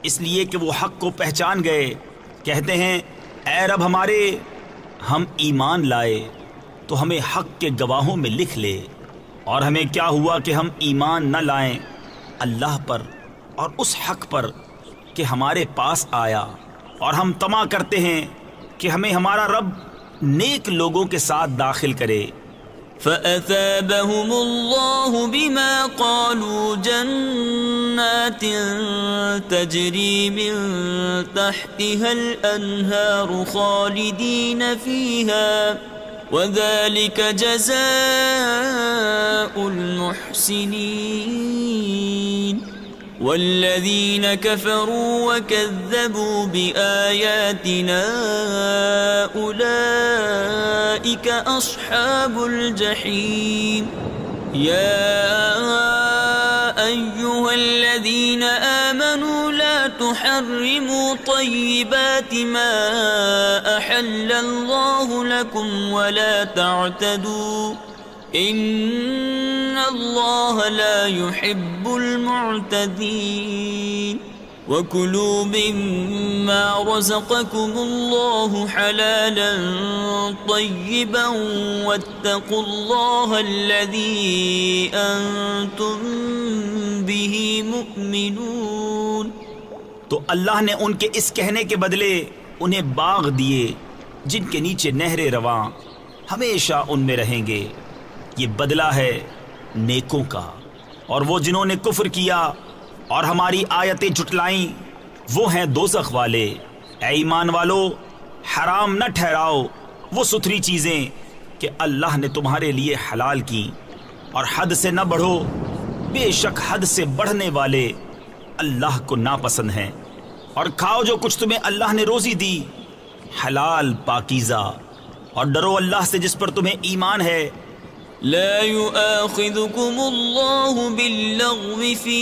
Speaker 2: اس لیے کہ وہ حق کو پہچان گئے، کہتے ہیں اے رب ہمارے، ہم ایمان لائے تو ہمیں حق کے گواہوں میں لکھ لے، اور ہمیں کیا ہوا کہ ہم ایمان نہ لائیں اللہ پر اور اس حق پر کہ ہمارے پاس آیا، اور ہم طمع کرتے ہیں کہ ہمیں ہمارا رب نیک لوگوں کے ساتھ داخل کرے۔
Speaker 1: فَأَثَابَهُمُ اللَّهُ بِمَا قَالُوا جَنَّاتٍ تَجْرِي مِن تَحْتِهَا الْأَنْهَارُ خَالِدِينَ فِيهَا وَذَلِكَ جَزَاءُ الْمُحْسِنِينَ۔ والذين كفروا وكذبوا بآياتنا أولئك أصحاب الجحيم۔ يا أيها الذين آمنوا لا تحرموا طيبات ما أحل الله لكم ولا تعتدوا إن الله لا يحب المعتدين۔ وكلوا مما رزقكم الله حلالا طيبا واتقوا الله الذي أنتم به مؤمنون۔
Speaker 2: تو اللہ نے ان کے اس کہنے کے بدلے انہیں باغ دیے جن کے نیچے نہریں رواں ہمیشہ ان میں رہیں گے، یہ بدلہ ہے نیکوں کا، اور وہ جنہوں نے کفر کیا اور ہماری آیتیں جھٹلائیں وہ ہیں دوزخ والے۔ اے ایمان والو، حرام نہ ٹھہراؤ وہ ستھری چیزیں کہ اللہ نے تمہارے لیے حلال کی، اور حد سے نہ بڑھو، بے شک حد سے بڑھنے والے اللہ کو ناپسند ہیں۔ اور کھاؤ جو کچھ تمہیں اللہ نے روزی دی حلال پاکیزہ، اور ڈرو اللہ سے جس پر تمہیں ایمان ہے۔
Speaker 1: لا يؤاخذكم الله باللغو في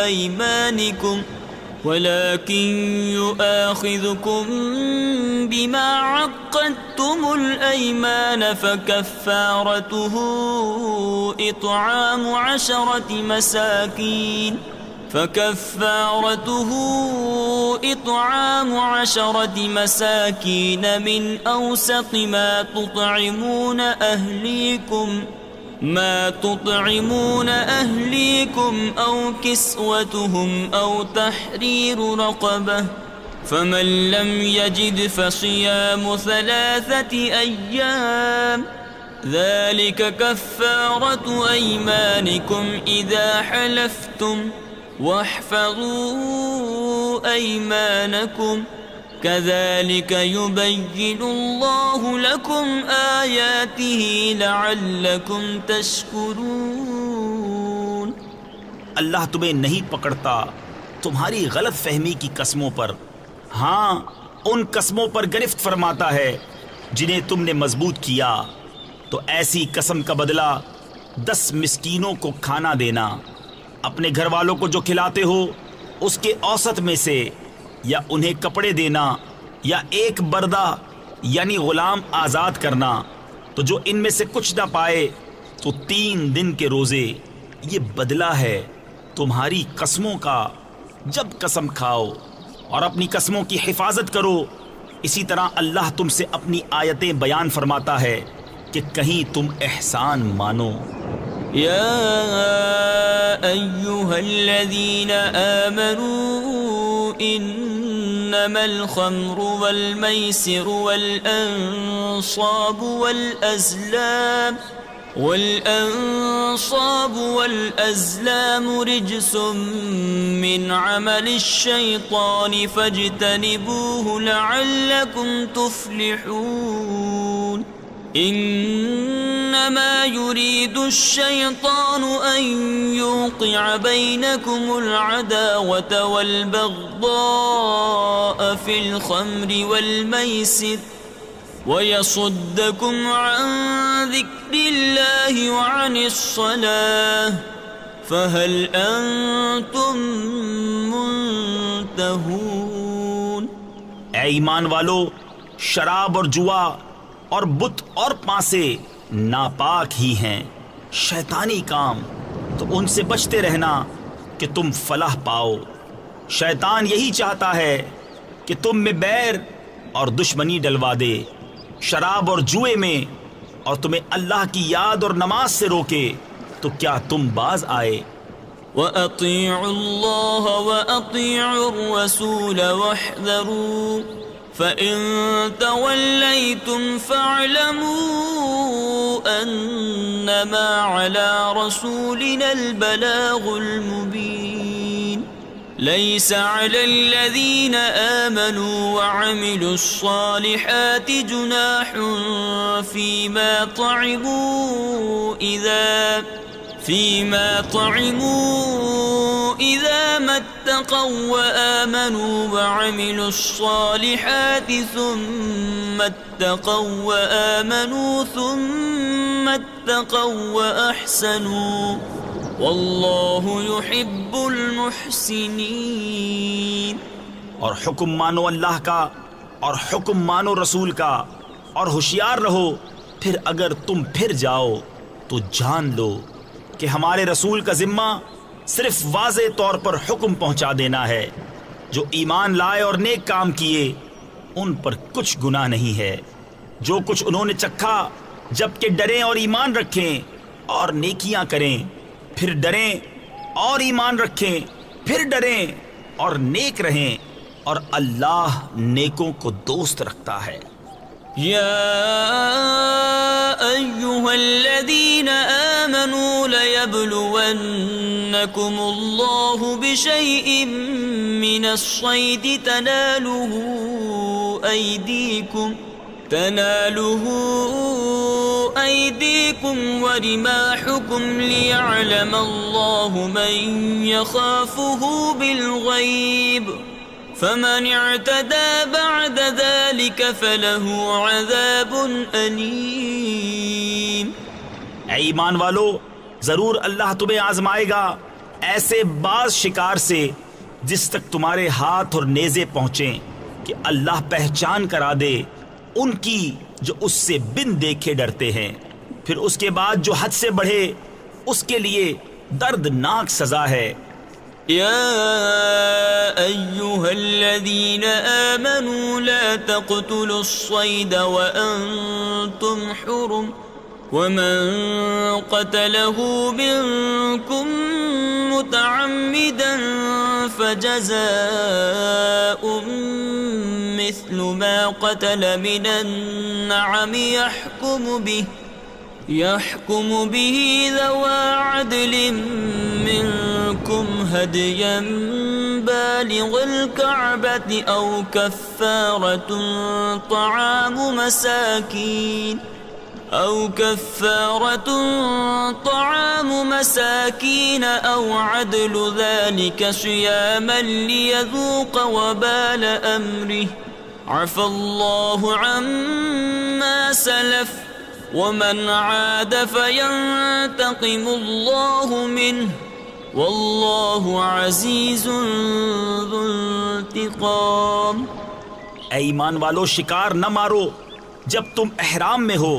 Speaker 1: أيمانكم ولكن يؤاخذكم بما عقدتم الأيمان فكفارته إطعام عشرة مساكين من أوسط ما تطعمون أهليكم أو كسوتهم أو تحرير رقبة، فمن لم يجد فصيام 3 أيام ذلك كفارة أيمانكم إذا حلفتم واحفظوا أيمانكم كذلك يبين الله لكم آياته لعلكم تشكرون۔
Speaker 2: اللہ تمہیں نہیں پکڑتا تمہاری غلط فہمی کی قسموں پر، ہاں ان قسموں پر گرفت فرماتا ہے جنہیں تم نے مضبوط کیا، تو ایسی قسم کا بدلہ 10 مسکینوں کو کھانا دینا، اپنے گھر والوں کو جو کھلاتے ہو اس کے اوسط میں سے، یا انہیں کپڑے دینا، یا ایک بردہ یعنی غلام آزاد کرنا، تو جو ان میں سے کچھ نہ پائے تو 3 دن کے روزے، یہ بدلہ ہے تمہاری قسموں کا جب قسم کھاؤ، اور اپنی قسموں کی حفاظت کرو۔ اسی طرح اللہ تم سے اپنی آیتیں بیان فرماتا ہے کہ کہیں تم احسان مانو۔
Speaker 1: يا أيها الذين آمنوا إنما الخمر والميسر والأنصاب والأزلام رجس من عمل الشيطان فاجتنبوه لعلكم تفلحون۔ إنما يريد الشيطان أن يوقع بينكم العداوة والبغضاء في الخمر والميسر ويصدكم عن ذكر الله وعن الصلاة فهل أنتم منتهون۔
Speaker 2: اے ایمان والو، شراب اور جوا اور بت اور پانسے ناپاک ہی ہیں، شیطانی کام، تو ان سے بچتے رہنا کہ تم فلاح پاؤ۔ شیطان یہی چاہتا ہے کہ تم میں بیر اور دشمنی ڈلوا دے شراب اور جوئے میں، اور تمہیں اللہ کی یاد اور نماز سے روکے، تو کیا تم باز آئے؟
Speaker 1: وَأَطِيعُوا اللَّهَ وَأَطِيعُوا الرَّسُولَ وَاحْذَرُوا فَإِن تَوَلَّيْتُمْ فَاعْلَمُوا أَنَّمَا عَلَى رَسُولِنَا الْبَلَاغُ الْمُبِينُ۔ لَيْسَ عَلَى الَّذِينَ آمَنُوا وَعَمِلُوا الصَّالِحَاتِ جُنَاحٌ فِيمَا طَعِمُوا إِذَا مَا اتَّقَوا وَآمَنُوا وَعَمِلُوا الصَّالِحَاتِ ثُمَّ اتَّقَوا وَآمَنُوا ثُمَّ اتَّقَوا وَأَحْسَنُوا واللہ یحب المحسنین۔
Speaker 2: اور حکم مانو اللہ کا اور حکم مانو رسول کا، اور ہوشیار رہو، پھر اگر تم پھر جاؤ تو جان لو کہ ہمارے رسول کا ذمہ صرف واضح طور پر حکم پہنچا دینا ہے۔ جو ایمان لائے اور نیک کام کیے ان پر کچھ گناہ نہیں ہے۔ جو کچھ انہوں نے چکھا جبکہ ڈریں اور ایمان رکھیں اور نیکیاں کریں، پھر ڈریں اور ایمان رکھیں، پھر ڈریں اور نیک رہیں، اور اللہ نیکوں کو دوست رکھتا ہے۔
Speaker 1: یا ایہا الذین آمنوا لیبلونکم اللہ بشیء من الصید تنالہ ایدیکم ورماحکم لیعلم اللہ من یخافہ بالغیب فمن اعتدى بعد ذلك فله عذاب أليم۔
Speaker 2: اے ایمان والو، ضرور اللہ تمہیں آزمائے گا ایسے بعض شکار سے جس تک تمہارے ہاتھ اور نیزے پہنچیں، کہ اللہ پہچان کرا دے ان کی جو اس سے بن دیکھے ڈرتے ہیں، پھر اس کے بعد جو حد سے بڑھے اس کے لیے دردناک سزا ہے۔
Speaker 1: يا أيها الذين آمنوا لا تقتلوا الصيد وأنتم حرم ومن قتله منكم متعمدا فجزاء مثل ما قتل من النعم يحكم به يحكم به ذوى عدل منكم هديا بالغ الكعبة أو كفارة طعام مساكين أو عدل ذلك صياما ليذوق وبال أمره عفى الله عما سلف ومن عاد فينتقم الله منه واللہ عزیز ذو انتقام۔
Speaker 2: اے ایمان والو، شکار نہ مارو جب تم احرام میں ہو،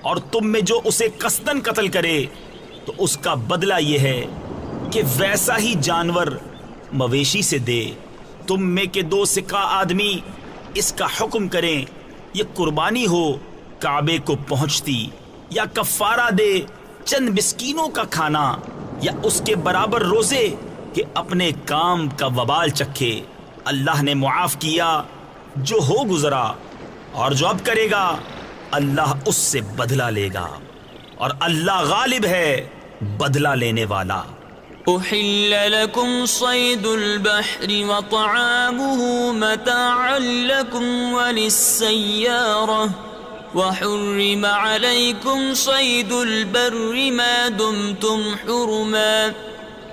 Speaker 2: اور تم میں جو اسے قصدن قتل کرے تو اس کا بدلہ یہ ہے کہ ویسا ہی جانور مویشی سے دے۔ تم میں کے 2 سکہ آدمی اس کا حکم کریں، یہ قربانی ہو کعبے کو پہنچتی، یا کفارہ دے چند مسکینوں کا کھانا، یا اس کے برابر روزے کہ اپنے کام کا وبال چکھے۔ اللہ نے معاف کیا جو ہو گزرا، اور جو اب کرے گا اللہ اس سے بدلہ لے گا، اور اللہ غالب ہے بدلہ لینے والا۔
Speaker 1: أحل لكم صيد البحر وطعامه متاعا لكم وللسيارة وحرم عليكم صيد البر ما دمتم حرما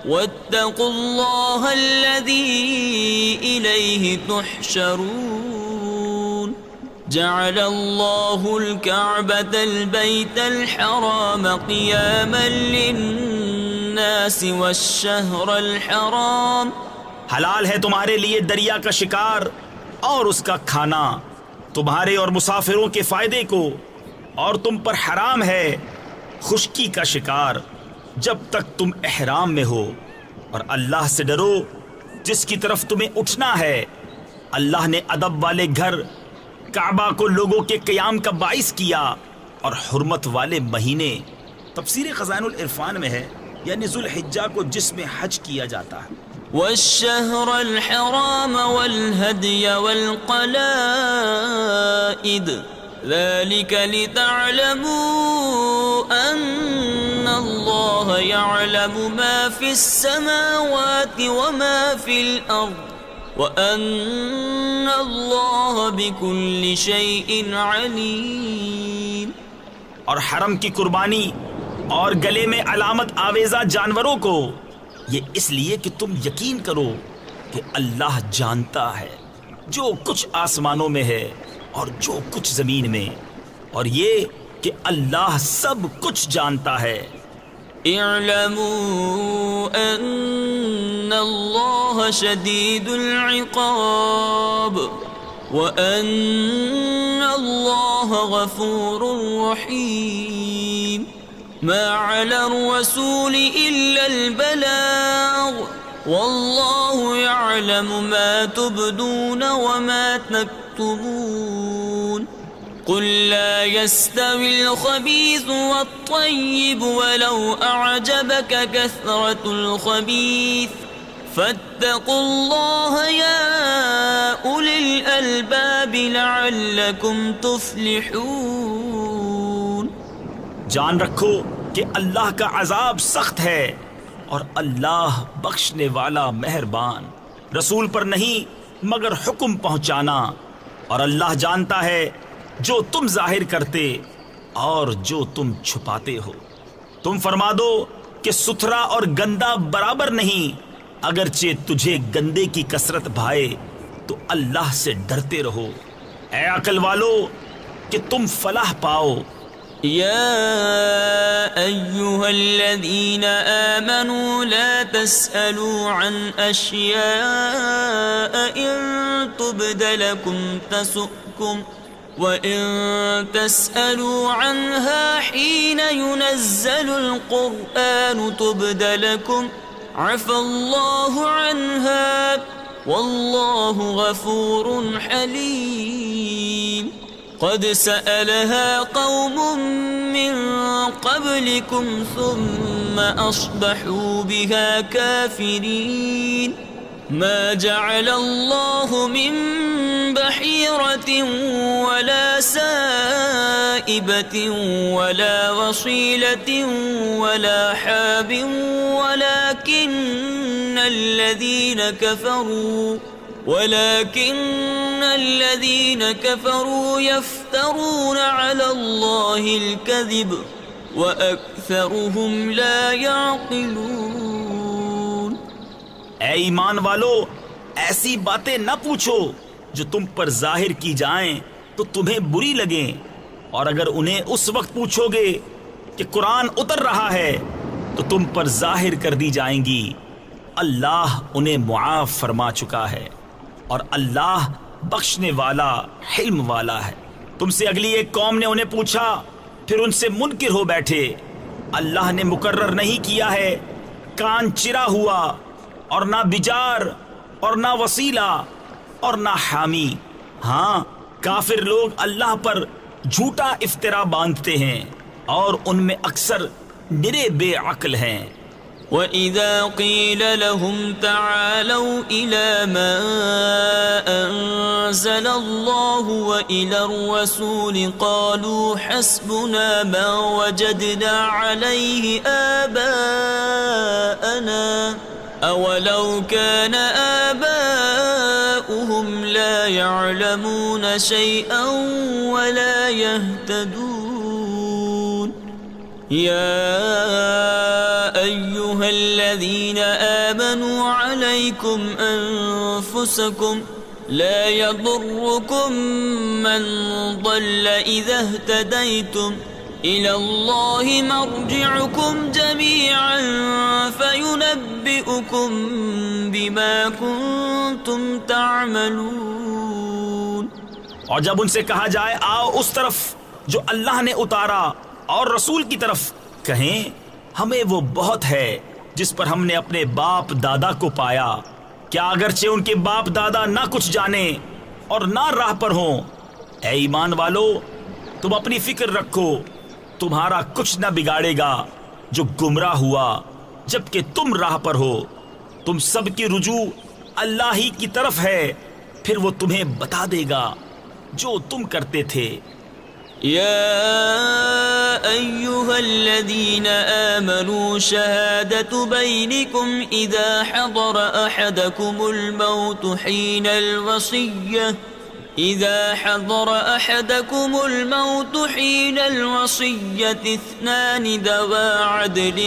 Speaker 1: واتقوا الله الذي إليه تحشرون جعل الله الكعبة البيت الحرام قياما للناس والشهر الحرام۔
Speaker 2: حلال ہے تمہارے لیے دریا کا شکار اور اس کا کھانا تمہارے اور مسافروں کے فائدے کو، اور تم پر حرام ہے خشکی کا شکار جب تک تم احرام میں ہو، اور اللہ سے ڈرو جس کی طرف تمہیں اٹھنا ہے۔ اللہ نے ادب والے گھر کعبہ کو لوگوں کے قیام کا باعث کیا، اور حرمت والے مہینے تفسیر خزائن العرفان میں ہے، یعنی ذو الحجہ کو جس میں حج کیا جاتا ہے۔
Speaker 1: والشهر الحرام والهدي والقلائد ذلك لتعلموا أن الله يعلم ما في السماوات وما في الأرض وأن الله بكل شيء عليم۔
Speaker 2: اور حرم کی قربانی اور گلے میں علامت آویزہ جانوروں کو یہ اس لیے کہ تم یقین کرو کہ اللہ جانتا ہے جو کچھ آسمانوں میں ہے اور جو کچھ زمین میں، اور یہ کہ اللہ سب کچھ جانتا ہے۔
Speaker 1: اعلموا ان اللہ شدید العقاب وان اللہ غفور رحیم۔ ما على الرسول إلا البلاغ والله يعلم ما تبدون وما تكتمون قل لا يستوي الخبيث والطيب ولو أعجبك كثرة الخبيث فاتقوا الله يا أولي الألباب لعلكم تفلحون۔
Speaker 2: جان رکھو کہ اللہ کا عذاب سخت ہے، اور اللہ بخشنے والا مہربان۔ رسول پر نہیں مگر حکم پہنچانا، اور اللہ جانتا ہے جو تم ظاہر کرتے اور جو تم چھپاتے ہو۔ تم فرما دو کہ ستھرا اور گندا برابر نہیں، اگرچہ تجھے گندے کی کثرت بھائے تو اللہ سے ڈرتے رہو، اے عقل والو کہ تم فلاح پاؤ۔
Speaker 1: يا أيها الذين آمنوا لا تسألوا عن أشياء إن تبد لكم تسؤكم وإن تسألوا عنها حين ينزل القرآن تبد لكم عفى الله عنها والله غفور حليم۔ قد سألها قوم من قبلكم ثم أصبحوا بها كافرين۔ ما جعل الله من بحيرة ولا سائبة سائبة ولا وصيلة ولا حاب ولكن الذين كفروا يفترون على الله الكذب وأكثرهم لا يعقلون.
Speaker 2: اے ایمان والو، ایسی باتیں نہ پوچھو جو تم پر ظاہر کی جائیں تو تمہیں بری لگیں، اور اگر انہیں اس وقت پوچھو گے کہ قرآن اتر رہا ہے تو تم پر ظاہر کر دی جائیں گی. اللہ انہیں معاف فرما چکا ہے اور اللہ بخشنے والا حلم والا ہے. تم سے اگلی ایک قوم نے انہیں پوچھا، پھر ان سے منکر ہو بیٹھے. اللہ نے مقرر نہیں کیا ہے کان چرا ہوا، اور نہ بجار، اور نہ وسیلہ، اور نہ حامی. ہاں، کافر لوگ اللہ پر جھوٹا افطرا باندھتے ہیں اور ان میں اکثر نرے بے عقل ہیں.
Speaker 1: وَإِذَا قِيلَ لَهُمْ تَعَالَوْا إِلَى مَا أَنزَلَ اللَّهُ وَإِلَى الرَّسُولِ قَالُوا حَسْبُنَا مَا وَجَدْنَا عَلَيْهِ آبَاءَنَا أَوَلَوْ كَانَ آبَاؤُهُمْ لَا يَعْلَمُونَ شَيْئًا وَلَا يَهْتَدُونَ. يَا أَيُّهَا الَّذِينَ آمَنُوا عَلَيْكُمْ أَنفُسَكُمْ لَا يَضُرُّكُمْ مَنْ ضَلَّ إِذَا اهْتَدَيْتُمْ إِلَى اللَّهِ مَرْجِعُكُمْ جَمِيعًا فَيُنَبِّئُكُمْ بِمَا كُنْتُمْ تَعْمَلُونَ.
Speaker 2: اور جب ان سے کہا جائے آؤ اس طرف جو اللہ نے اتارا اور رسول کی طرف، کہیں ہمیں وہ بہت ہے جس پر ہم نے اپنے باپ دادا کو پایا، کیا اگرچہ ان کے باپ دادا نہ کچھ جانے اور نہ راہ پر ہوں. اے ایمان والو، تم اپنی فکر رکھو، تمہارا کچھ نہ بگاڑے گا جو گمراہ ہوا جبکہ تم راہ پر ہو. تم سب کی رجوع اللہ ہی کی طرف ہے، پھر وہ تمہیں بتا دے گا جو تم کرتے تھے.
Speaker 1: يا أيها الذين آمنوا شهادة بينكم إذا حضر أحدكم الموت حين الوصية اثنان ذوى عدل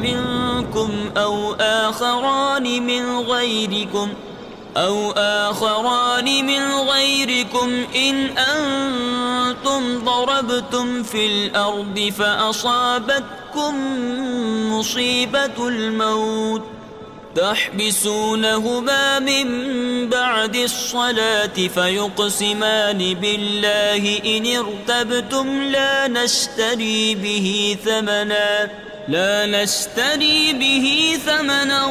Speaker 1: منكم أو آخران من غيركم إن أنتم ضربتم في الأرض فأصابتكم مصيبة الموت تحبسونهما من بعد الصلاة فيقسمان بالله إن ارتبتم لا نشتري به ثمنا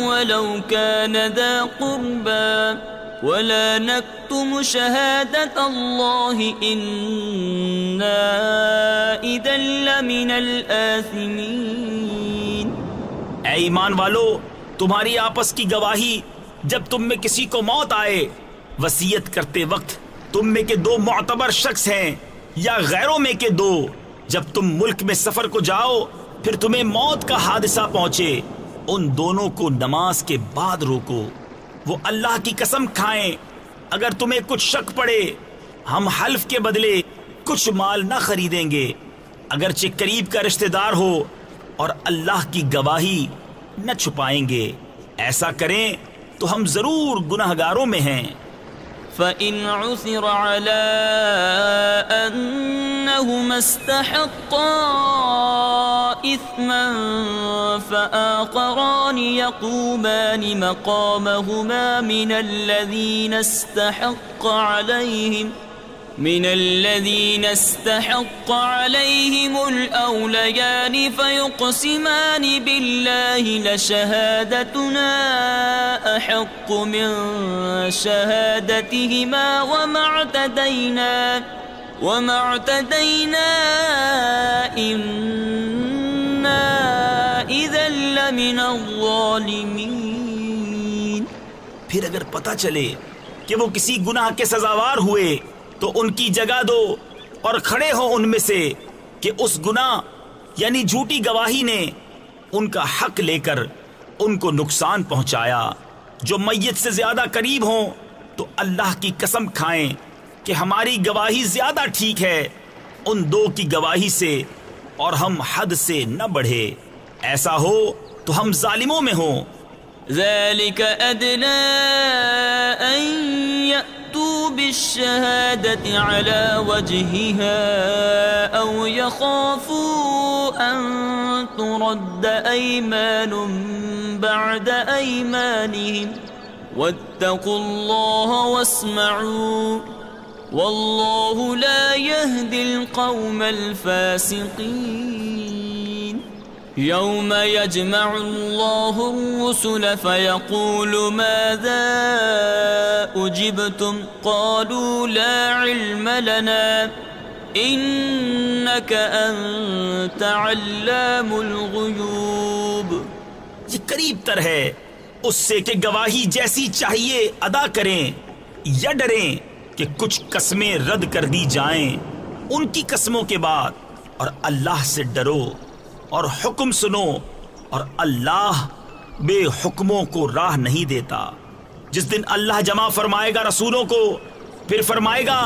Speaker 1: ولو كان ذا قربى ولا نكتم شهادة الله إنا إذا لمن الآثمين.
Speaker 2: اے ایمان والو، تمہاری آپس کی گواہی جب تم میں کسی کو موت آئے وصیت کرتے وقت تم میں کے دو معتبر شخص ہیں یا غیروں میں کے دو، جب تم ملک میں سفر کو جاؤ پھر تمہیں موت کا حادثہ پہنچے، ان دونوں کو نماز کے بعد روکو. وہ اللہ کی قسم کھائیں اگر تمہیں کچھ شک پڑے ہم حلف کے بدلے کچھ مال نہ خریدیں گے، اگرچہ قریب کا رشتہ دار ہو، اور اللہ کی گواہی نہ چھپائیں گے. ایسا کریں تو ہم ضرور گناہگاروں میں ہیں.
Speaker 1: فَإِنْ عُثِرَ عَلَىٰ أَنَّهُمَا اسْتَحَقَّا إِثْمًا فَآخَرَانِ يَقُومَانِ مَقَامَهُمَا من الذين استحق عليهم الأوليان فيقسمان بالله لشهادتنا أحق من شهادتهما وما اعتدينا إنا إذا لمن الظالمين.
Speaker 2: پھر اگر پتہ چلے کہ وہ کسی گناہ کے سزاوار ہوئے تو ان کی جگہ دو اور کھڑے ہوں ان میں سے کہ اس گناہ یعنی جھوٹی گواہی نے ان کا حق لے کر ان کو نقصان پہنچایا۔ جو میت سے زیادہ قریب ہوں تو اللہ کی قسم کھائیں کہ ہماری گواہی زیادہ ٹھیک ہے ان دو کی گواہی سے، اور ہم حد سے نہ بڑھے، ایسا ہو تو ہم ظالموں میں ہوں۔
Speaker 1: ذلك أدنى أن يأتوا بالشهادة على وجهها أو يخافوا أن ترد أيمان بعد أيمانهم واتقوا الله واسمعوا والله لا يهدي القوم الفاسقين يوم يجمع الله الرسل فيقول ماذا أجبتم قالوا لا علم لنا إنك أنت علام الغيوب۔
Speaker 2: یہ قریب تر ہے اس سے کہ گواہی جیسی چاہیے ادا کریں یا ڈریں کہ کچھ قسمیں رد کر دی جائیں ان کی قسموں کے بعد، اور اللہ سے ڈرو اور حکم سنو، اور اللہ بے حکموں کو راہ نہیں دیتا۔ جس دن اللہ جمع فرمائے گا رسولوں کو، پھر فرمائے گا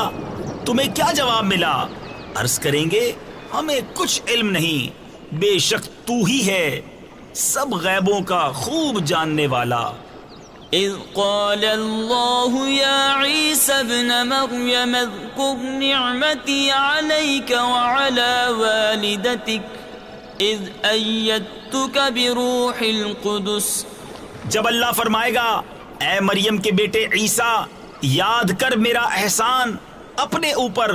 Speaker 2: تمہیں کیا جواب ملا؟ عرض کریں گے ہمیں کچھ علم نہیں، بے شک تو ہی ہے سب غیبوں کا خوب جاننے والا۔
Speaker 1: اذ قال اللہ یا عیسی ابن مریم اذکر نعمتی علیک وعلی والدتک اذ ایدتک بروح القدس۔
Speaker 2: جب اللہ فرمائے گا اے مریم کے بیٹے عیسیٰ، یاد کر میرا احسان اپنے اوپر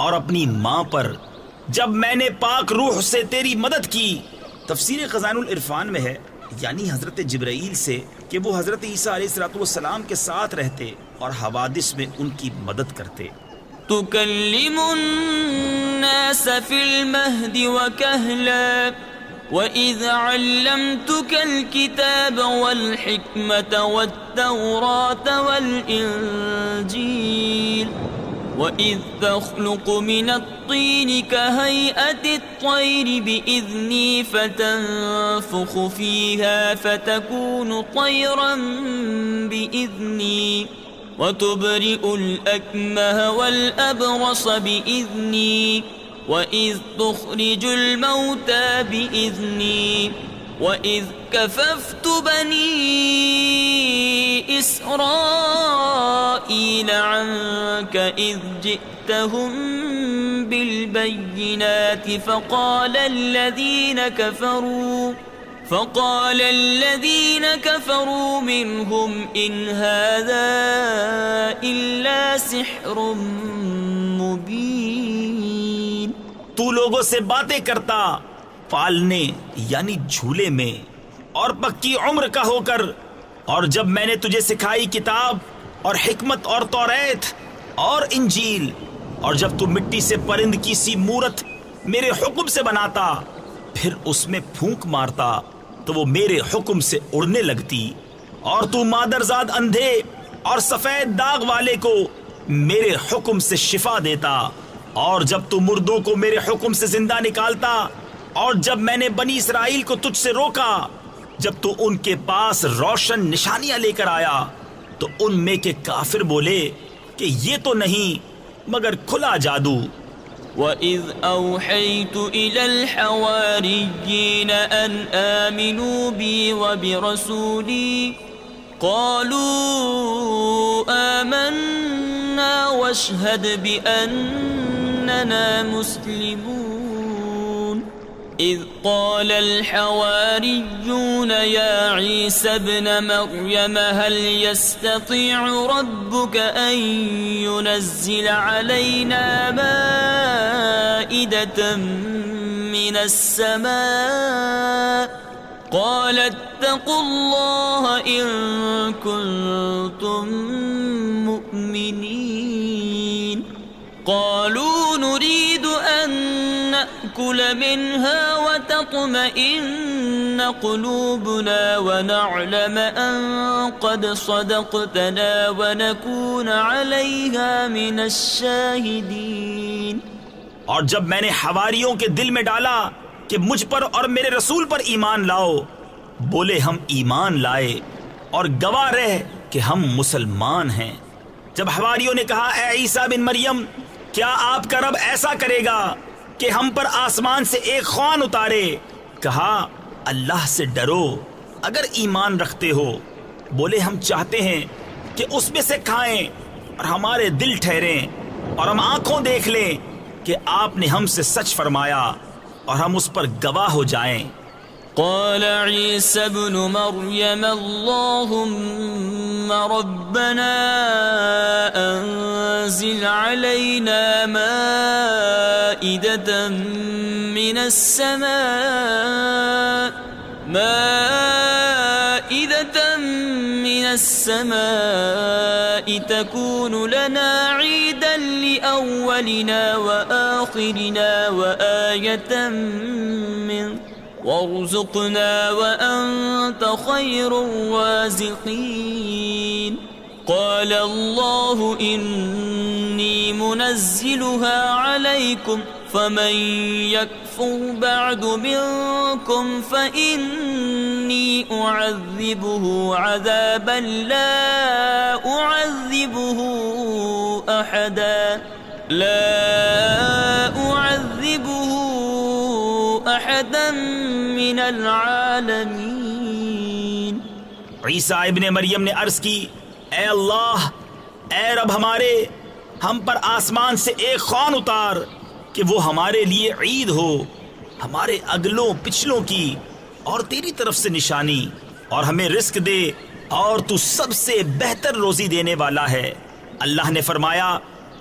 Speaker 2: اور اپنی ماں پر جب میں نے پاک روح سے تیری مدد کی۔ تفسیر خزائن العرفان میں ہے یعنی حضرت جبرائیل سے کہ وہ حضرت عیسیٰ علیہ السلام کے ساتھ رہتے اور حوادث میں ان کی مدد کرتے۔
Speaker 1: تکلم الناس فی المہد وکہلا وَإِذْ عَلَّمْتُكَ الْكِتَابَ وَالْحِكْمَةَ وَالتَّوْرَاةَ وَالْإِنْجِيلَ وَإِذْ تَخْلُقُ مِنَ الطِّينِ كَهَيْئَةِ الطَّيْرِ بِإِذْنِي فَتَنفُخُ فِيهَا فَتَكُونُ طَيْرًا بِإِذْنِي وَتُبْرِئُ الْأَكْمَهَ وَالْأَبْرَصَ بِإِذْنِي وَإِذْ تُخْرِجُ الْمَوْتَى بِإِذْنِي وَإِذْ كَفَفْتُ بَنِي إِسْرَائِيلَ عَنْكَ إِذْ جِئْتَهُمْ بِالْبَيِّنَاتِ فَقَالَ الَّذِينَ كَفَرُوا مِنْهُمْ إِنْ هَذَا إِلَّا سِحْرٌ مُبِينٌ۔
Speaker 2: تو لوگوں سے باتیں کرتا پالنے یعنی جھولے میں اور پکی عمر کا ہو کر، اور جب میں نے تجھے سکھائی کتاب اور حکمت اور توریت اور انجیل، اور جب تو مٹی سے پرند کی سی مورت میرے حکم سے بناتا، پھر اس میں پھونک مارتا تو وہ میرے حکم سے اڑنے لگتی، اور تو مادرزاد اندھے اور سفید داغ والے کو میرے حکم سے شفا دیتا، اور جب تو مردوں کو میرے حکم سے زندہ نکالتا، اور جب میں نے بنی اسرائیل کو تجھ سے روکا جب تو ان کے پاس روشن نشانیاں لے کر آیا، تو ان میں کے کافر بولے کہ یہ تو نہیں مگر کھلا جادو۔
Speaker 1: وَإِذْ أَوْحَيْتُ إِلَى الْحَوَارِيِّينَ أَنْ آمِنُوا بِي وَبِرَسُولِي قَالُوا آمَنَّا وَاشْهَدْ بِأَنَّنَا مُسْلِمُونَ۔ إِذْ قَالَ الْحَوَارِيُّونَ يَا عِيسَى ابْنَ مَرْيَمَ هَلْ يَسْتَطِيعُ رَبُّكَ أَن يُنَزِّلَ عَلَيْنَا مَائِدَةً مِّنَ السَّمَاءِ قَالَ اتَّقُوا اللَّهَ إِن كُنتُم مُّؤْمِنِينَ۔ قالوا نريد أن نأكل منها وتطمئن قلوبنا ونعلم أن قد صدقتنا ونكون عليها من الشاهدين۔
Speaker 2: اور جب میں نے حواریوں کے دل میں ڈالا کہ مجھ پر اور میرے رسول پر ایمان لاؤ، بولے ہم ایمان لائے اور گواہ رہے کہ ہم مسلمان ہیں۔ جب حواریوں نے کہا اے عیسیٰ بن مریم، کیا آپ کا رب ایسا کرے گا کہ ہم پر آسمان سے ایک خوان اتارے؟ کہا اللہ سے ڈرو اگر ایمان رکھتے ہو۔ بولے ہم چاہتے ہیں کہ اس میں سے کھائیں اور ہمارے دل ٹھہریں اور ہم آنکھوں دیکھ لیں کہ آپ نے ہم سے سچ فرمایا اور ہم اس پر گواہ ہو جائیں۔
Speaker 1: قال عيسى ابن مريم اللهم ربنا أنزل علينا مائدة من السماء تكون لنا عيدا لأولنا وآخرنا وآية منك وارزقنا وأنت خير الرازقين قال الله إني منزلها عليكم فمن يكفر بعد منكم فإني أعذبه عذابا لا أعذبه أحدا من العالمین۔
Speaker 2: عیسیٰ ابن مریم نے عرض کی اے اللہ، اے رب ہمارے، ہم پر آسمان سے ایک خوان اتار کہ وہ ہمارے لیے عید ہو، ہمارے اگلوں پچھلوں کی اور تیری طرف سے نشانی، اور ہمیں رزق دے، اور تو سب سے بہتر روزی دینے والا ہے۔ اللہ نے فرمایا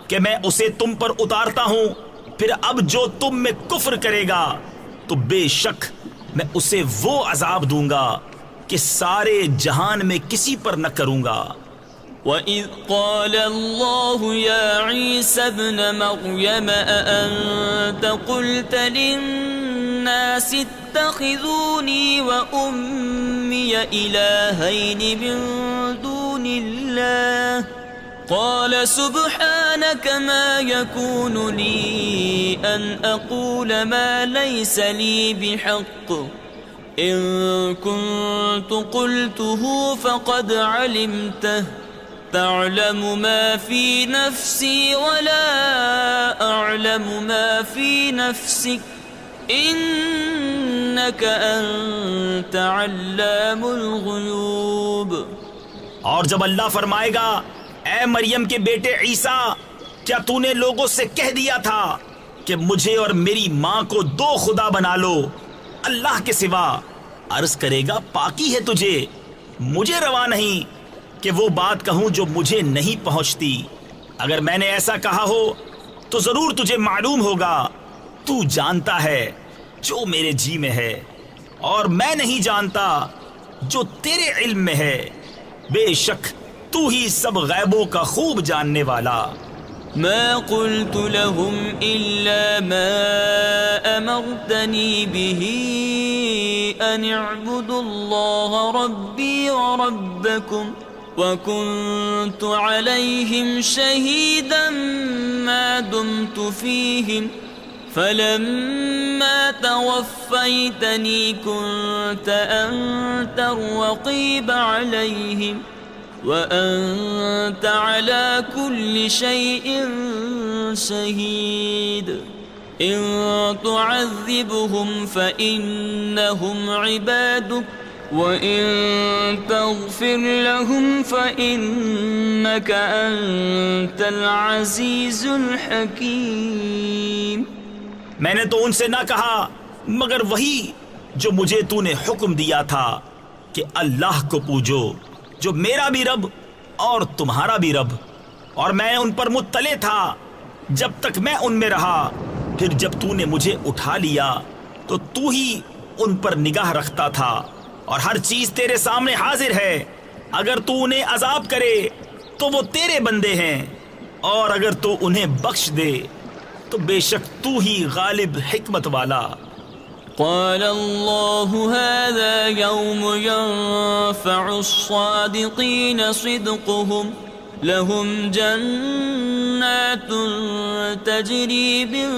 Speaker 2: کہ میں اسے تم پر اتارتا ہوں، پھر اب جو تم میں کفر کرے گا تو بے شک میں اسے وہ عذاب دوں گا کہ سارے جہان میں کسی پر نہ کروں گا۔
Speaker 1: وَإِذْ قَالَ اللَّهُ يَا عِيسَى ابْنَ مَرْيَمَ أَأَنْتَ قُلْتَ لِلنَّاسِ اتَّخِذُونِي وَأُمِّيَ إِلَٰهَيْنِ مِن دُونِ اللَّهِ قال سبحانك ما يكون لي أن أقول ما ليس لي بحق إن كنت قلته فقد علمته تعلم ما في نفسي ولا أعلم ما في نفسك إنك أنت علام الغيوب۔
Speaker 2: اور جب اللہ فرمائے گا اے مریم کے بیٹے عیسیٰ، کیا تو نے لوگوں سے کہہ دیا تھا کہ مجھے اور میری ماں کو دو خدا بنا لو اللہ کے سوا؟ عرض کرے گا پاکی ہے تجھے، مجھے روا نہیں کہ وہ بات کہوں جو مجھے نہیں پہنچتی۔ اگر میں نے ایسا کہا ہو تو ضرور تجھے معلوم ہوگا، تو جانتا ہے جو میرے جی میں ہے اور میں نہیں جانتا جو تیرے علم میں ہے، بے شک تو ہی سب غیبوں کا خوب جاننے والا۔
Speaker 1: ما قلت لهم إلا ما أمرتني به أن اعبدوا الله ربي وربكم وكنت عليهم شهيدا ما دمت فيهم فلما توفيتني كنت أنت الرقيب عليهم وأنت على كل شيء شهيد إن تعذبهم فإنهم عبادك وإن تغفر لهم فإنك أنت العزيز الحكيم۔
Speaker 2: میں نے تو ان سے نہ کہا مگر وہی جو مجھے تو نے حکم دیا تھا کہ اللہ کو پوجو جو میرا بھی رب اور تمہارا بھی رب، اور میں ان پر مطلع تھا جب تک میں ان میں رہا، پھر جب تو نے مجھے اٹھا لیا تو تو ہی ان پر نگاہ رکھتا تھا، اور ہر چیز تیرے سامنے حاضر ہے۔ اگر تو انہیں عذاب کرے تو وہ تیرے بندے ہیں، اور اگر تو انہیں بخش دے تو بے شک تو ہی غالب حکمت والا۔
Speaker 1: قال الله هذا يوم ينفع الصادقين صدقهم لهم جنات جنات تجری من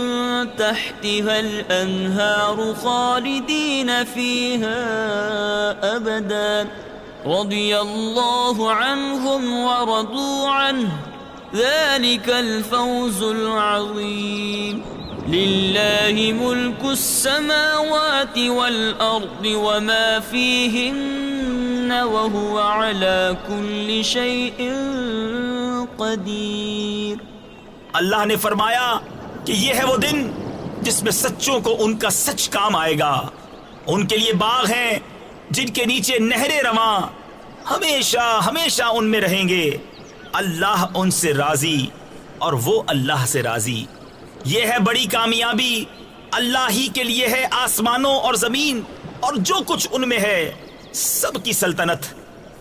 Speaker 1: تحتها الأنهار خالدین فيها أبدا رضی اللہ عنهم ورضوا عنه ذلك الفوز العظیم للہ ملک السماوات والأرض وما فيهن وهو على كل شيء قدیر۔
Speaker 2: اللہ نے فرمایا کہ یہ ہے وہ دن جس میں سچوں کو ان کا سچ کام آئے گا۔ ان کے لیے باغ ہیں جن کے نیچے نہریں رواں، ہمیشہ ہمیشہ ان میں رہیں گے۔ اللہ ان سے راضی اور وہ اللہ سے راضی۔ یہ ہے بڑی کامیابی، اللہ ہی کے لیے ہے آسمانوں اور زمین اور جو کچھ ان میں ہے، سب کی سلطنت،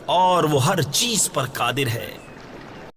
Speaker 2: اور وہ ہر چیز پر قادر ہے۔